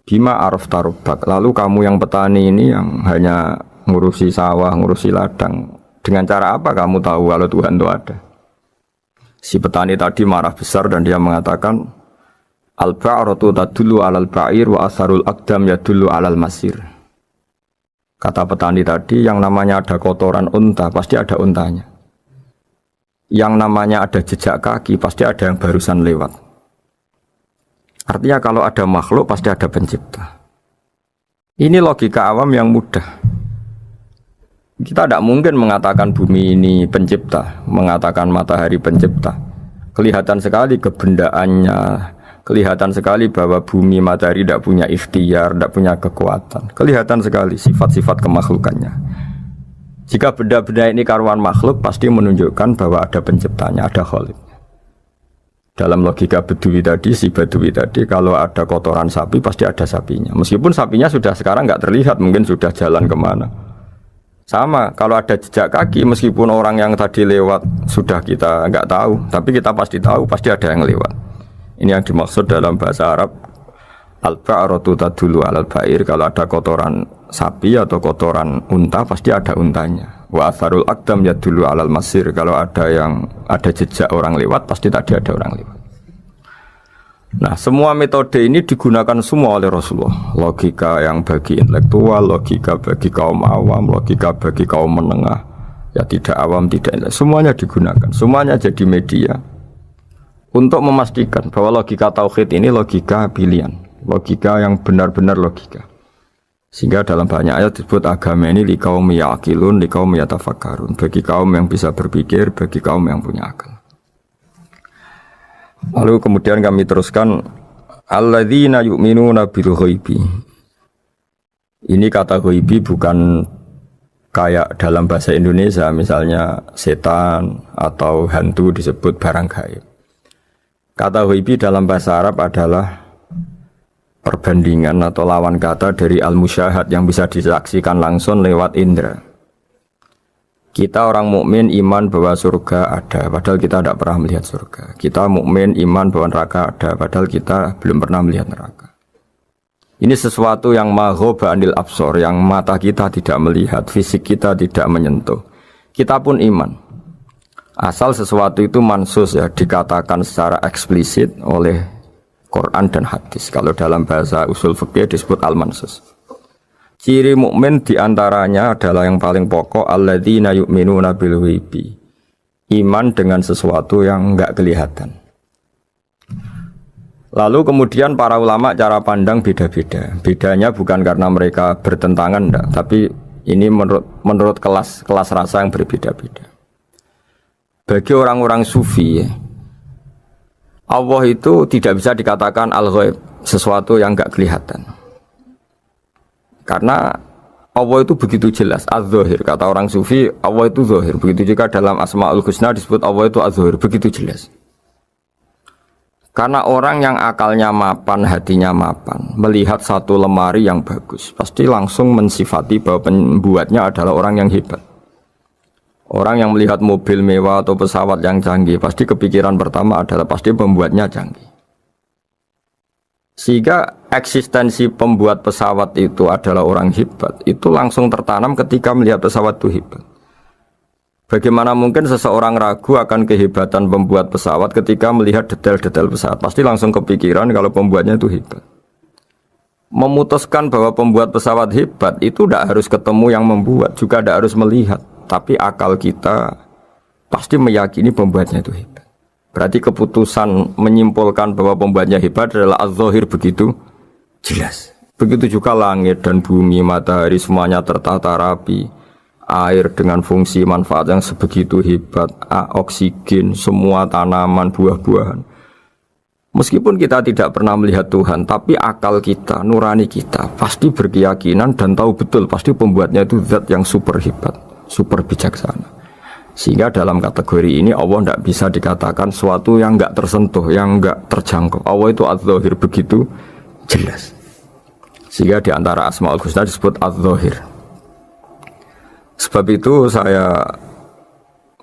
Bima araf tarubak, lalu kamu yang petani ini yang hanya ngurusi sawah, ngurusi ladang, dengan cara apa kamu tahu kalau Tuhan itu ada? Si petani tadi marah besar dan dia mengatakan, Al-ba'ratu tadullu alal ba'ir wa asharul aqdam yadullu alal masir. Kata petani tadi, yang namanya ada kotoran unta, pasti ada untanya. Yang namanya ada jejak kaki, pasti ada yang barusan lewat. Artinya kalau ada makhluk pasti ada pencipta. Ini logika awam yang mudah. Kita tidak mungkin mengatakan bumi ini pencipta, mengatakan matahari pencipta. Kelihatan sekali kebendaannya, kelihatan sekali bahwa bumi matahari tidak punya ikhtiar, tidak punya kekuatan. Kelihatan sekali sifat-sifat kemakhlukannya. Jika benda-benda ini karuan makhluk, pasti menunjukkan bahwa ada penciptanya, ada khalik. Dalam logika Bedui tadi, si Bedui tadi, kalau ada kotoran sapi, pasti ada sapinya. Meskipun sapinya sudah sekarang nggak terlihat, mungkin sudah jalan kemana. Sama, kalau ada jejak kaki, meskipun orang yang tadi lewat sudah kita nggak tahu, tapi kita pasti tahu, pasti ada yang lewat. Ini yang dimaksud dalam bahasa Arab, al-ba'ratu tadullu alal ba'ir. Kalau ada kotoran sapi atau kotoran unta, pasti ada untanya. Wa atharul aqdam yadullu alal masir. Kalau ada jejak orang lewat, pasti tadi ada orang lewat. Nah, semua metode ini digunakan semua oleh Rasulullah. Logika yang bagi intelektual, logika bagi kaum awam, logika bagi kaum menengah, ya tidak awam, tidak intelektual, semuanya digunakan. Semuanya jadi media untuk memastikan bahwa logika tauhid ini logika pilihan, logika yang benar-benar logika. Sehingga dalam banyak ayat disebut agama ini li kaum yaqilun, li kaum yatafakkarun, bagi kaum yang bisa berpikir, bagi kaum yang punya akal. Lalu kemudian kami teruskan alladzina yu'minuna bil ghaibi. Ini kata ghaibi bukan kayak dalam bahasa Indonesia misalnya setan atau hantu disebut barang gaib. Kata ghaibi dalam bahasa Arab adalah perbandingan atau lawan kata dari al-musyahad yang bisa disaksikan langsung lewat indera. Kita orang mukmin iman bahwa surga ada, padahal kita tidak pernah melihat surga. Kita mukmin iman bahwa neraka ada, padahal kita belum pernah melihat neraka. Ini sesuatu yang maghoba anil absor, yang mata kita tidak melihat, fisik kita tidak menyentuh. Kita pun iman. Asal sesuatu itu mansus ya, dikatakan secara eksplisit oleh Quran dan hadis. Kalau dalam bahasa usul fikih disebut al-mansus. Ciri mukmin diantaranya adalah yang paling pokok alladzina yu'minuna bil ghaibi. Iman dengan sesuatu yang enggak kelihatan. Lalu kemudian para ulama cara pandang beda-beda. Bedanya bukan karena mereka bertentangan enggak, tapi ini menurut kelas rasa yang berbeda-beda. Bagi orang-orang sufi, Allah itu tidak bisa dikatakan al-ghaib, sesuatu yang enggak kelihatan. Karena Allah itu begitu jelas, az-zahir. Kata orang sufi, Allah itu zahir. Begitu juga dalam Asmaul Husna disebut Allah itu az-zahir. Begitu jelas. Karena orang yang akalnya mapan, hatinya mapan, melihat satu lemari yang bagus, pasti langsung mensifati bahwa pembuatnya adalah orang yang hebat. Orang yang melihat mobil mewah atau pesawat yang canggih, pasti kepikiran pertama adalah pasti pembuatnya canggih. Sehingga eksistensi pembuat pesawat itu adalah orang hebat, itu langsung tertanam ketika melihat pesawat itu hebat. Bagaimana mungkin seseorang ragu akan kehebatan pembuat pesawat ketika melihat detail-detail pesawat? Pasti langsung kepikiran kalau pembuatnya itu hebat. Memutuskan bahwa pembuat pesawat hebat itu tidak harus ketemu yang membuat, juga tidak harus melihat. Tapi akal kita pasti meyakini pembuatnya itu hebat. Berarti keputusan menyimpulkan bahwa pembuatnya hebat adalah az-zahir begitu jelas. Begitu juga langit dan bumi, matahari semuanya tertata rapi. Air dengan fungsi manfaat yang sebegitu hebat, oksigen, semua tanaman, buah-buahan. Meskipun kita tidak pernah melihat Tuhan, tapi akal kita, nurani kita pasti berkeyakinan dan tahu betul pasti pembuatnya itu zat yang super hebat, super bijaksana. Sehingga dalam kategori ini Allah tidak bisa dikatakan suatu yang enggak tersentuh, yang enggak terjangkau. Allah itu az-zahir begitu jelas. Sehingga di antara Asmaul Husna disebut az-zahir. Sebab itu saya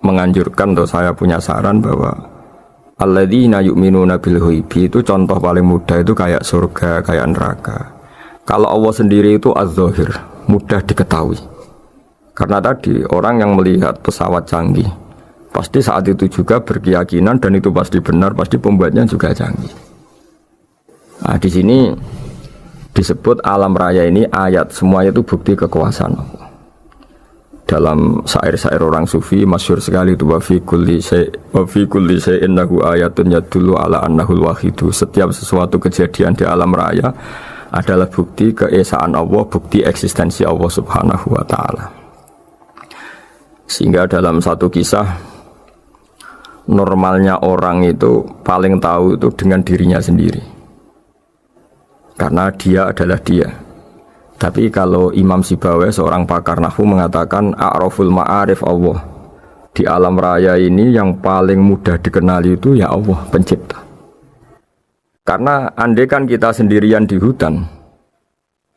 menganjurkan atau saya punya saran bahwa alladzina yu'minuna bil ghaibi itu contoh paling mudah itu kayak surga, kayak neraka. Kalau Allah sendiri itu az-zahir, mudah diketahui. Karena tadi orang yang melihat pesawat canggih pasti saat itu juga berkeyakinan dan itu pasti benar, pasti pembuatnya juga canggih. Nah, di sini disebut alam raya ini ayat, semuanya itu bukti kekuasaan Allah. Dalam syair-syair orang sufi masyhur sekali itu wa fi kulli syai'in lahu ayatun yadullu ala annahul wahidu. Setiap sesuatu kejadian di alam raya adalah bukti keesaan Allah, bukti eksistensi Allah Subhanahu wa taala. Sehingga dalam satu kisah, normalnya orang itu paling tahu itu dengan dirinya sendiri, karena dia adalah dia. Tapi kalau Imam Sibawayh, seorang pakar nahwu, mengatakan a'raful ma'arif Allah, di alam raya ini yang paling mudah dikenali itu ya Allah pencipta. Karena andai kan kita sendirian di hutan,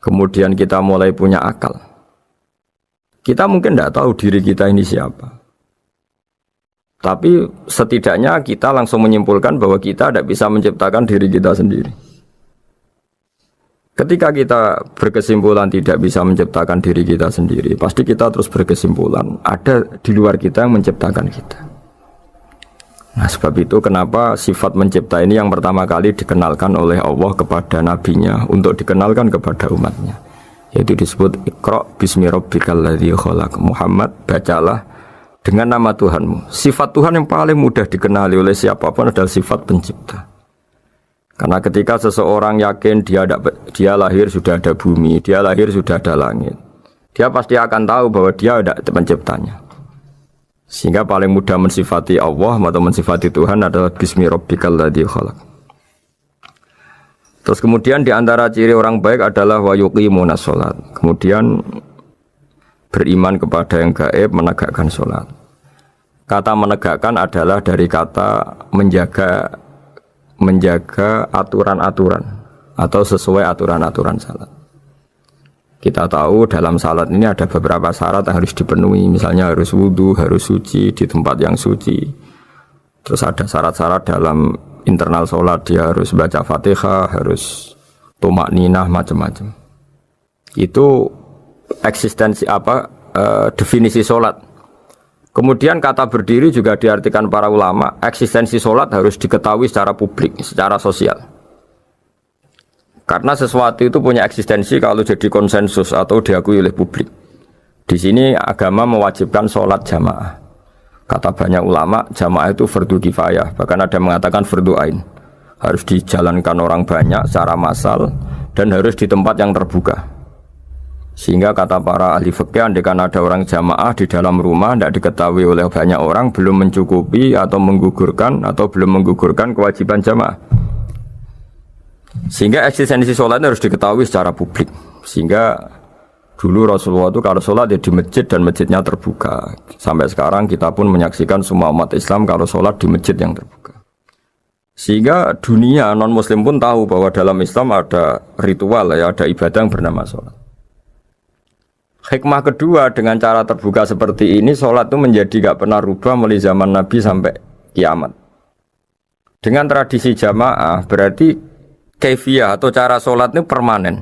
kemudian kita mulai punya akal, Kita mungkin tidak tahu diri kita ini siapa. Tapi setidaknya kita langsung menyimpulkan bahwa kita tidak bisa menciptakan diri kita sendiri. Ketika kita berkesimpulan tidak bisa menciptakan diri kita sendiri, pasti kita terus berkesimpulan ada di luar kita yang menciptakan kita. Nah, sebab itu kenapa sifat mencipta ini yang pertama kali dikenalkan oleh Allah kepada nabinya untuk dikenalkan kepada umatnya, yaitu disebut Iqra bismi rabbikal ladzi khalaq. Muhammad, bacalah dengan nama Tuhanmu. Sifat Tuhan yang paling mudah dikenali oleh siapapun adalah sifat pencipta. Karena ketika seseorang yakin dia lahir sudah ada bumi, dia lahir sudah ada langit, dia pasti akan tahu bahwa dia ada penciptanya. Sehingga paling mudah mensifati Allah atau mensifati Tuhan adalah bismi rabbikal ladzi khalaq. Terus kemudian di antara ciri orang baik adalah wa yuqimunas shalat. Kemudian beriman kepada yang gaib, menegakkan sholat. Kata menegakkan adalah dari kata menjaga aturan-aturan atau sesuai aturan-aturan salat. Kita tahu dalam salat ini ada beberapa syarat yang harus dipenuhi. Misalnya harus wudu, harus suci di tempat yang suci. Terus ada syarat-syarat dalam internal sholat, dia harus baca Fatihah, harus tumakninah, macam-macam. Itu eksistensi definisi sholat. Kemudian kata berdiri juga diartikan para ulama, eksistensi sholat harus diketahui secara publik, secara sosial. Karena sesuatu itu punya eksistensi kalau jadi konsensus atau diakui oleh publik. Di sini agama mewajibkan sholat jamaah. Kata banyak ulama, jamaah itu fardu kifayah, bahkan ada yang mengatakan fardu ain. Harus dijalankan orang banyak secara massal dan harus di tempat yang terbuka. Sehingga kata para ahli fikih, andaikan ada orang jamaah di dalam rumah tidak diketahui oleh banyak orang, belum mencukupi atau belum menggugurkan kewajiban jamaah. Sehingga eksistensi sholat harus diketahui secara publik. Sehingga dulu Rasulullah itu kalau sholat ya di masjid dan masjidnya terbuka. Sampai sekarang kita pun menyaksikan semua umat Islam kalau sholat di masjid yang terbuka. Sehingga dunia non muslim pun tahu bahwa dalam Islam ada ritual, ya, ada ibadah yang bernama sholat. Hikmah kedua dengan cara terbuka seperti ini, sholat itu menjadi gak pernah rubah mulai zaman Nabi sampai kiamat. Dengan tradisi jamaah berarti kaifiyah atau cara sholat ini permanen.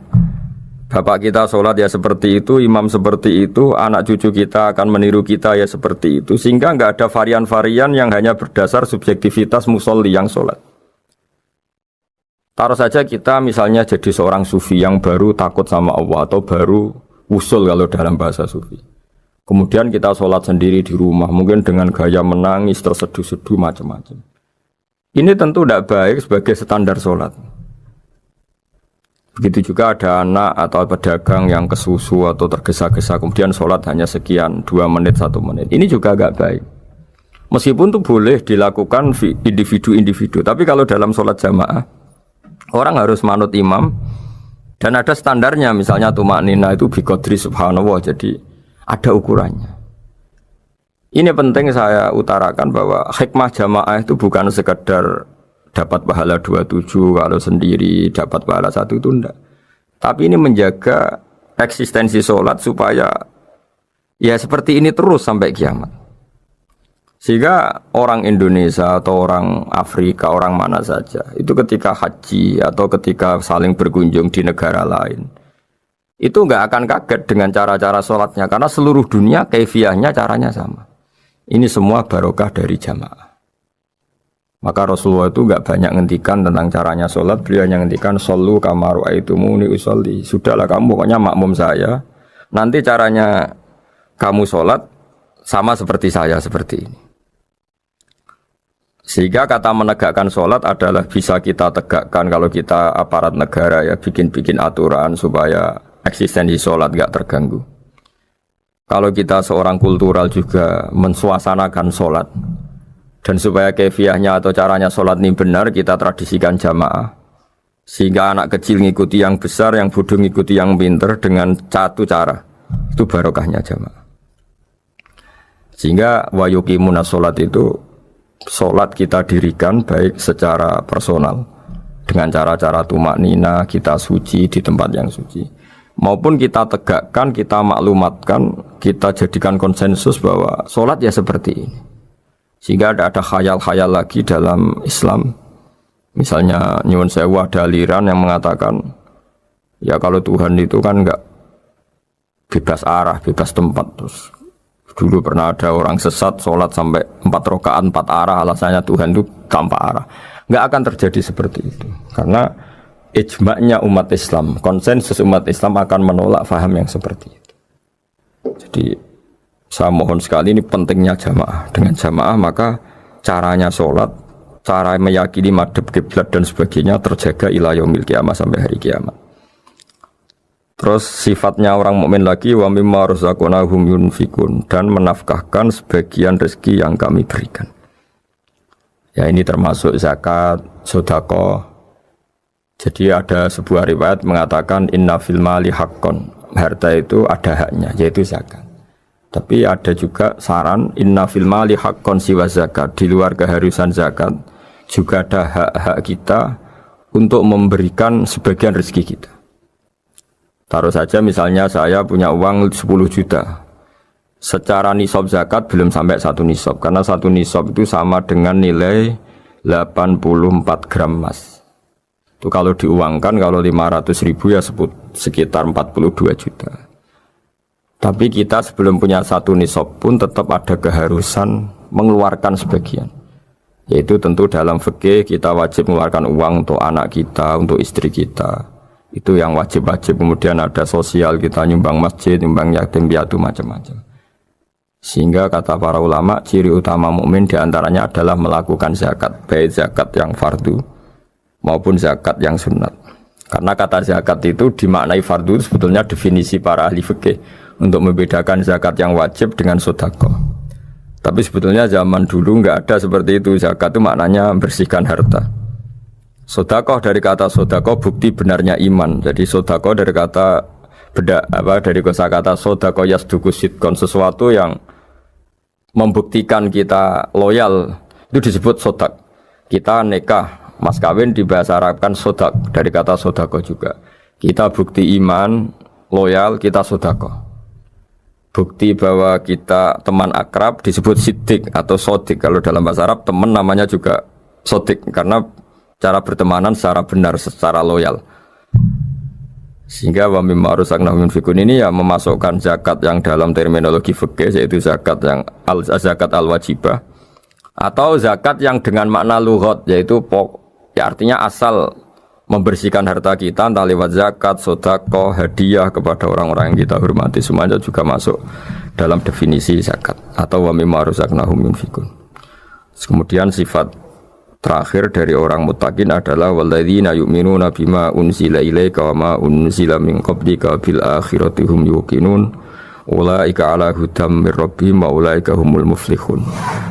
Bapak kita sholat ya seperti itu, imam seperti itu, anak cucu kita akan meniru kita ya seperti itu. Sehingga gak ada varian-varian yang hanya berdasar subjektivitas musolli yang sholat. Taruh saja kita misalnya jadi seorang sufi yang baru takut sama Allah atau baru usul kalau dalam bahasa sufi. Kemudian kita sholat sendiri di rumah, mungkin dengan gaya menangis, terseduh-seduh, macam-macam. Ini tentu tidak baik sebagai standar sholat. Begitu juga ada anak atau pedagang yang kesusu atau tergesa-gesa, kemudian sholat hanya sekian, 2 menit, 1 menit. Ini juga agak baik. Meskipun itu boleh dilakukan individu-individu, tapi kalau dalam sholat jamaah, orang harus manut imam, dan ada standarnya, misalnya tumaknina itu biqadri subhanallah, jadi ada ukurannya. Ini penting saya utarakan bahwa hikmah jamaah itu bukan sekedar dapat pahala 27 kalau sendiri, dapat pahala 1 itu enggak. Tapi ini menjaga eksistensi sholat supaya ya seperti ini terus sampai kiamat. Sehingga orang Indonesia atau orang Afrika, orang mana saja, itu ketika haji atau ketika saling berkunjung di negara lain, itu enggak akan kaget dengan cara-cara sholatnya, karena seluruh dunia kaifiyahnya caranya sama. Ini semua barokah dari jamaah. Maka Rasulullah itu enggak banyak ngendikan tentang caranya sholat, beliau hanya ngendikan shollu kama ra'aitumuni usolli. Sudahlah kamu pokoknya makmum saya, nanti caranya kamu sholat sama seperti saya seperti ini. Sehingga kata menegakkan sholat adalah bisa kita tegakkan kalau kita aparat negara, ya bikin-bikin aturan supaya eksistensi sholat gak terganggu. Kalau kita seorang kultural juga mensuasanakan sholat, dan supaya kefiahnya atau caranya sholat ini benar, kita tradisikan jamaah. Sehingga anak kecil ngikuti yang besar, yang bodoh ngikuti yang pinter dengan satu cara. Itu barokahnya jamaah. Sehingga wa yuqimunas sholat itu, sholat kita dirikan baik secara personal dengan cara-cara tumaknina, kita suci di tempat yang suci, maupun kita tegakkan, kita maklumatkan, kita jadikan konsensus bahwa sholat ya seperti ini. Sehingga ada khayal-khayal lagi dalam Islam. Misalnya nyuwun sewu ada aliran yang mengatakan ya kalau Tuhan itu kan enggak bebas arah, bebas tempat. Terus dulu pernah ada orang sesat sholat sampai 4 rakaat 4 arah, alasannya Tuhan itu tanpa arah. Enggak akan terjadi seperti itu. Karena ijma'nya umat Islam, konsensus umat Islam akan menolak faham yang seperti itu. Jadi saya mohon sekali, ini pentingnya jamaah. Dengan jamaah maka caranya sholat, cara meyakini madhab kiblat dan sebagainya terjaga ila yaumil qiyamah, sampai hari kiamat. Terus sifatnya orang mukmin lagi, wa mimma razaqnahum yunfikun, dan menafkahkan sebagian rezeki yang kami berikan. Ya ini termasuk zakat, sedekah. Jadi ada sebuah riwayat mengatakan inna fil mali haqqon, harta itu ada haknya, yaitu zakat. Tapi ada juga saran inna fil mali haqqon siwa zakat, di luar keharusan zakat juga ada hak-hak kita untuk memberikan sebagian rezeki kita. Taruh saja misalnya saya punya uang 10 juta. Secara nisab zakat belum sampai 1 nisab, karena 1 nisab itu sama dengan nilai 84 gram emas. Itu kalau diuangkan, kalau 500 ribu ya sekitar 42 juta. Tapi kita sebelum punya 1 nisab pun tetap ada keharusan mengeluarkan sebagian. Yaitu tentu dalam fikih kita wajib mengeluarkan uang untuk anak kita, untuk istri kita. Itu yang wajib-wajib. Kemudian ada sosial, kita nyumbang masjid, nyumbang yatim piatu, macam-macam. Sehingga kata para ulama, ciri utama mukmin diantaranya adalah melakukan zakat, baik zakat yang fardu maupun zakat yang sunat. Karena kata zakat itu dimaknai fardu, sebetulnya definisi para ahli fikih untuk membedakan zakat yang wajib dengan sedekah. Tapi sebetulnya zaman dulu enggak ada seperti itu. Zakat itu maknanya membersihkan harta. Sedekah dari kata sedekah bukti benarnya iman. Jadi sedekah dari kata dari kosakata sedekah yasduqu sidqan, sesuatu yang membuktikan kita loyal itu disebut sedekah. Kita nikah, mas kawin di bahasa Arab kan sedekah, dari kata sedekah juga. Kita bukti iman, loyal, kita sedekah. Bukti bahwa kita teman akrab disebut siddiq atau sodik. Kalau dalam bahasa Arab teman namanya juga sodik, karena cara bertemanan secara benar, secara loyal. Sehingga wa mimma razaqnahum yunfikun ini ya memasukkan zakat yang dalam terminologi fikih, yaitu zakat yang zakat al-wajibah, atau zakat yang dengan makna lughat, yaitu ya artinya asal membersihkan harta kita, entah lewat zakat, sedekah, hadiah kepada orang-orang yang kita hormati, semuanya juga masuk dalam definisi zakat atau wa mimma razaqnahum yunfikun. Kemudian sifat terakhir dari orang muttaqin adalah walladzina yu'minuna bima unzila ilaika wa ma unzila min qablika bil akhirati hum yuqinun ulaika ala hudam mir rabbihim wa ulaika humul muflihun.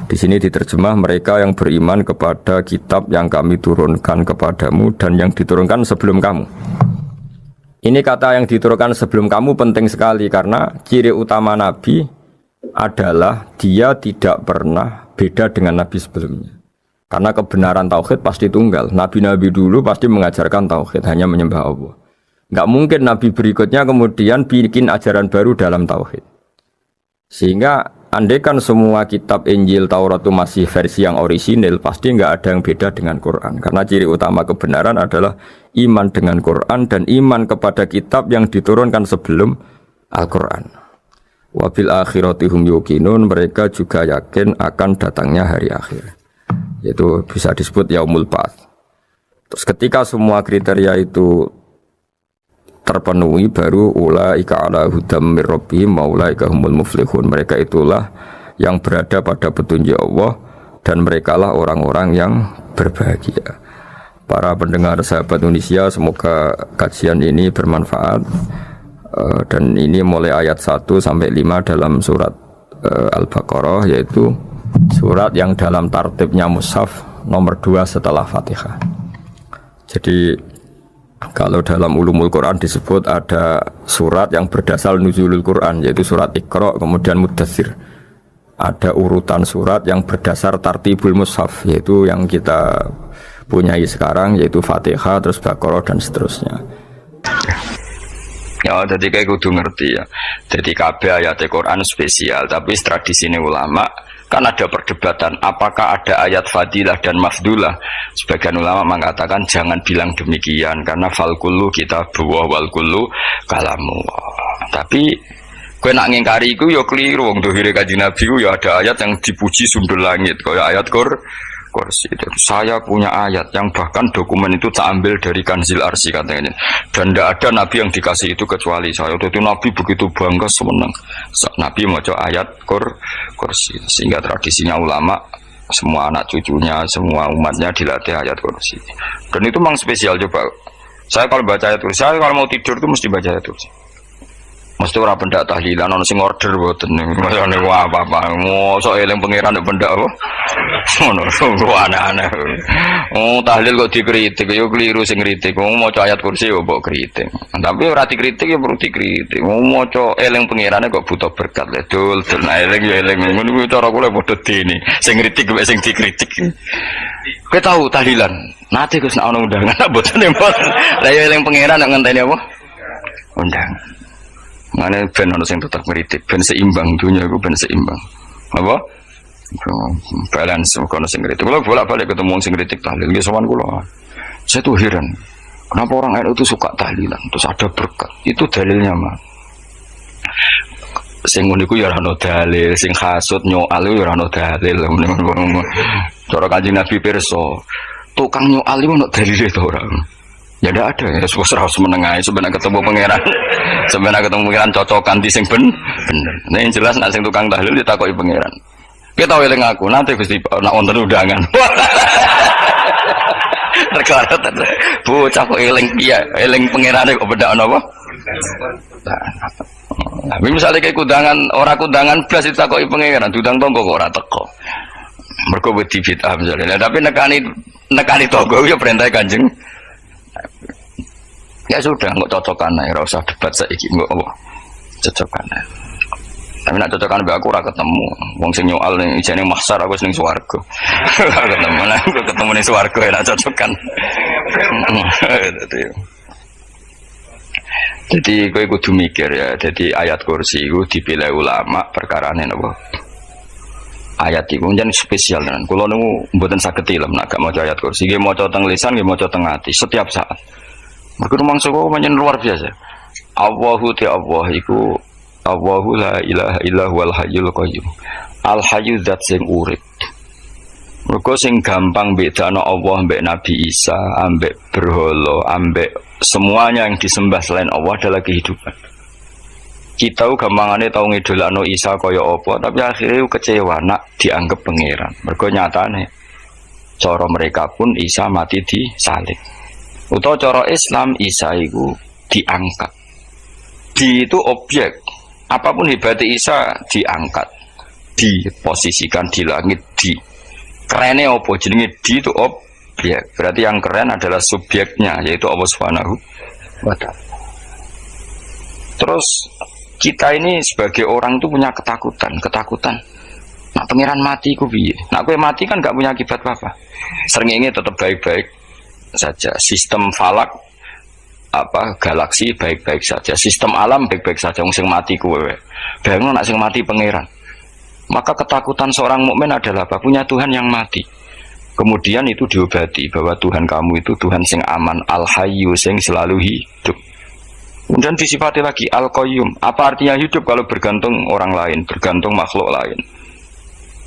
Di sini diterjemah mereka yang beriman kepada kitab yang kami turunkan kepadamu dan yang diturunkan sebelum kamu. Ini kata yang diturunkan sebelum kamu penting sekali, karena ciri utama Nabi adalah dia tidak pernah beda dengan Nabi sebelumnya. Karena kebenaran tauhid pasti tunggal. Nabi-nabi dulu pasti mengajarkan tauhid, hanya menyembah Allah. Enggak mungkin nabi berikutnya kemudian bikin ajaran baru dalam tauhid. Sehingga andaikan semua kitab Injil, Taurat itu masih versi yang orisinil, pasti enggak ada yang beda dengan Quran. Karena ciri utama kebenaran adalah iman dengan Quran dan iman kepada kitab yang diturunkan sebelum Al-Quran. Wabil akhirati hum yuqinun, mereka juga yakin akan datangnya hari akhir. Itu bisa disebut yaumul ba'ats. Terus ketika semua kriteria itu terpenuhi, baru ulaika ala hudam mir rabbihim wa ulaika humul muflihun. Mereka itulah yang berada pada petunjuk Allah dan merekalah orang-orang yang berbahagia. Para pendengar sahabat Indonesia, semoga kajian ini bermanfaat. Dan ini mulai ayat 1 sampai 5 dalam surat Al-Baqarah, yaitu surat yang dalam tartibnya mushaf nomor 2 setelah Fatihah. Jadi kalau dalam ulumul Quran disebut ada surat yang berdasar nuzulul Quran, yaitu surat Iqra, kemudian Muddatsir. Ada urutan surat yang berdasar tartibul mushaf, yaitu yang kita punyai sekarang, yaitu Fatihah, terus Baqarah dan seterusnya. Ya, jadi kayak kudu ngerti ya. Jadi kabeh ayat Quran spesial, tapi tradisi ini ulama kan ada perdebatan apakah ada ayat fadilah dan mafdulah. Sebagian ulama mengatakan jangan bilang demikian karena fal kullu kitabullah wal kullu kalamullah. Tapi kowe nak ngingkari iku ya keliru, wong dohire Kanjeng Nabi ku ya ada ayat yang dipuji sundul langit kaya ayat kursi itu. Saya punya ayat yang bahkan dokumen itu tak ambil dari Kanzil Arsy katanya. Dan tidak ada nabi yang dikasih itu kecuali saya. Itu nabi begitu bangga senang. Nabi maca ayat kursi sehingga tradisinya ulama semua anak cucunya, semua umatnya dilatih ayat kursi. Dan itu memang spesial coba. Saya kalau baca ayat kursi, saya kalau mau tidur itu mesti baca ayat kursi. Mesti ora pendak tahlilan ono sing order mboten niku. Masane apa-apa. Mosok eling pangeran nek pendak apa? Ngono aneh-aneh. Oh, tahlil kok dikritik yo keliru sing kritik. Wong maca ayat kursi yo mbok kritik. Tapi ora dikritik yo perlu dikritik. Wong maca eling pangerane kok butuh berkat. Dul eling yo eling. Ngono kuwi cara kula padha dene. Sing kritik mek sing dikritik. Kowe tahu tahlilan? Nate Gus nek ono undangan mboten mboten. Lah yo eling pangeran nek ngenteni apa? Undangan. Mana ben ono sing tetap ngritik, ben seimbang dunia iku ben seimbang. Apa? Balance kono sing ngritik. Kalau bolak-balik ketemu sing ngritik tahlil, nggih sowan kula. Saya tuh heran. Kenapa orang NU itu suka tahlilan, terus ada berkat? Itu dalilnya mah. Sing ngono iku ya ora ono dalil, sing hasud nyoal ya ora ono dalil. Cara Kanjeng Nabi pirsa, tukang nyoal iku ono dalile to ora? Ya tidak ada ya, harus menengahi sebenarnya ketemu pangeran, sebenarnya ketemu pangeran cocokan di sing bener. Nah yang jelas nak sing tukang tahlil ditakoki pangeran. Kita eling aku nanti Gusti nak wonten undangan. Perkara bocah kok eling iya, eling pangerane kok beda napa? Tapi misalnya kayak kudangan, orang kudangan blas ditakoki pangeran, diundang tonggo kok ora teko. Mergo wedi bid'ah misalnya. Tapi nekani tonggo ya perintah Kanjeng. Ya sudah, nggak cocokan ya, nggak usah debat saiki, nggak apa, cocokan ya. Tapi nak cocokan be aku ora ketemu, wong sing nyoal ning ijene mahsyar aku ning swarga. Ketemu lah, aku ketemu ning swarga ya cocokan. Jadi kowe kudu mikir ya, jadi ayat kursi itu dipilih ulama perkarane napa? Ayat itu jan spesial tenan. Kula niku mboten saged ilem nek gak maca ayat kursi, nggih maca teng lisan, nggih maca teng ati setiap saat. Mergo mangsa kok pancen luar biasa. Allahu ta'ala iku Allahu la ilaha illa huwal hayyul qayyum. Al hayyu zat sing urip. Mergo sing gampang bedano Allah mbek Nabi Isa, ambek berhala, ambek semuanya yang disembah selain Allah adalah kehidupan. Kita gampangane tau ngidolakno Isa kaya apa, tapi akhirnya kecewa nak dianggap pangeran. Mergo nyatane cara mereka pun Isa mati disalib. Utawa cara Islam Isa itu diangkat. Itu objek. Apapun hebat Isa diangkat, diposisikan di langit, di kerene apa jenenge di itu objek. Berarti yang keren adalah subjeknya yaitu Allah Subhanahu wa taala. Terus kita ini sebagai orang itu punya ketakutan. Nak pangeran mati ku piye? Nak kowe mati kan gak punya akibat apa-apa. Srengenge tetap baik-baik saja, sistem falak galaksi baik-baik saja, sistem alam baik-baik saja. Wong sing mati kuwe bayangno nek sing mati pangeran. Maka ketakutan seorang mukmin adalah apa? Punya Tuhan yang mati, kemudian itu diobati bahwa Tuhan kamu itu Tuhan sing aman, al hayyu sing selalu hidup. Kemudian disifati lagi al qayyum. Apa artinya hidup kalau bergantung orang lain, bergantung makhluk lain?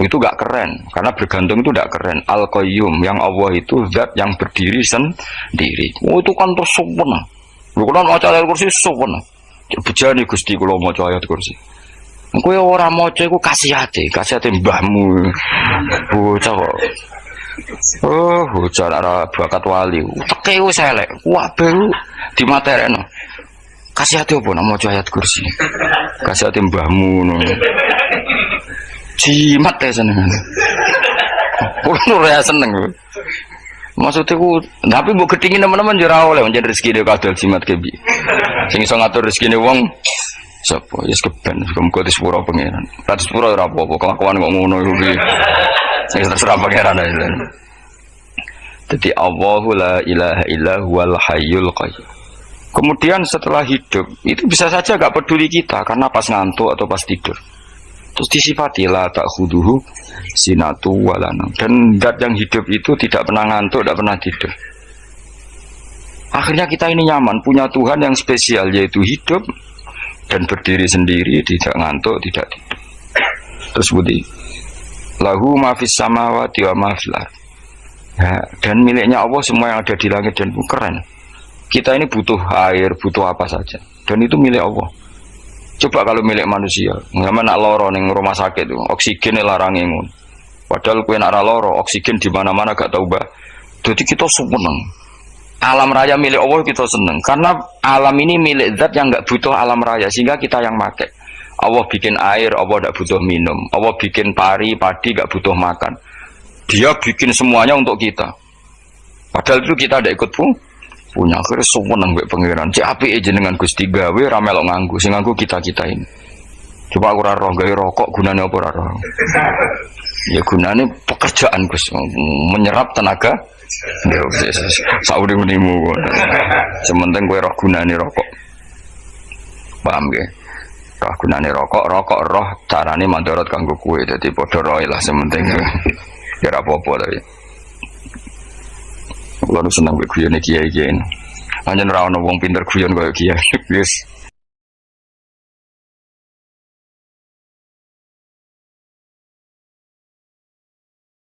Itu gak keren, karena bergantung itu gak keren. Al-Qayyum, yang Allah itu zat yang berdiri sendiri. Oh itu kan terus sempurna. Kalau mau ayat kursi sempurna. Bejani Gusti kalau mau ayat kursi. Kowe ora maca iku kasihate mbahmu. Bocah kok. Oh, bocah ora bakat wali. Teke wis elek. Wah, baru dimaterekno. Kasihate opo nek maca ayat kursi? Kasihate mbahmu ngono. Jimat ya seneng. Kulo ora seneng. Maksudnya tapi mbok gedhingi teman-teman yo ora oleh njen rezeki dhewe kadal jimat ke piye. Sing iso ngatur rezekine wong sapa? Ya keben, muga disepuro pangeran. Ora disepuro ora apa-apa, kelakuan kok ngono iku piye. Sing terserah pangeran ae. Dadi Allahu la ilaha illa huwal hayyul qayyum. Kemudian setelah hidup itu bisa saja gak peduli kita karena pas ngantuk atau pas tidur. Terus disifati la ta'khuduhu sinatu walana. Dan zat yang hidup itu tidak pernah ngantuk, tidak pernah tidur. Akhirnya kita ini nyaman, punya Tuhan yang spesial, yaitu hidup dan berdiri sendiri, tidak ngantuk, tidak tidur. Terus budi lahu ma fis samawati wa ma fil ardh. Ya, dan miliknya Allah semua yang ada di langit dan bumi. Keren. Kita ini butuh air, butuh apa saja, dan itu milik Allah. Coba kalau milik manusia, nggak nak loro ning rumah sakit tuh, oksigennya larang ingun. Padahal kue nak loro, oksigen di mana-mana gak tahu bah. Jadi kita seneng. Alam raya milik Allah kita seneng, karena alam ini milik zat yang nggak butuh alam raya, sehingga kita yang pakai. Allah bikin air, Allah tidak butuh minum. Allah bikin padi nggak butuh makan. Dia bikin semuanya untuk kita. Padahal itu kita tidak ikut punya. Akhirnya semua nanggung pengiran. Cek api aja dengan Gusti gawe ramelok nganggu, sing nganggu kita ini. Coba aku raro gawe rokok gunanya apa raro? Ya gunanya pekerjaan Gus, menyerap tenaga. Ya saudi menimu. Sementing gue roh gunanya rokok. Paham gak? Roh gunane rokok roh carane mandorot kanggo kue, dadi padha roe lah sementing ya ora apa-apa tapi kula seneng guyon kiai-kiai. Anjen ora ono wong pinter guyon kaya kiai. Wis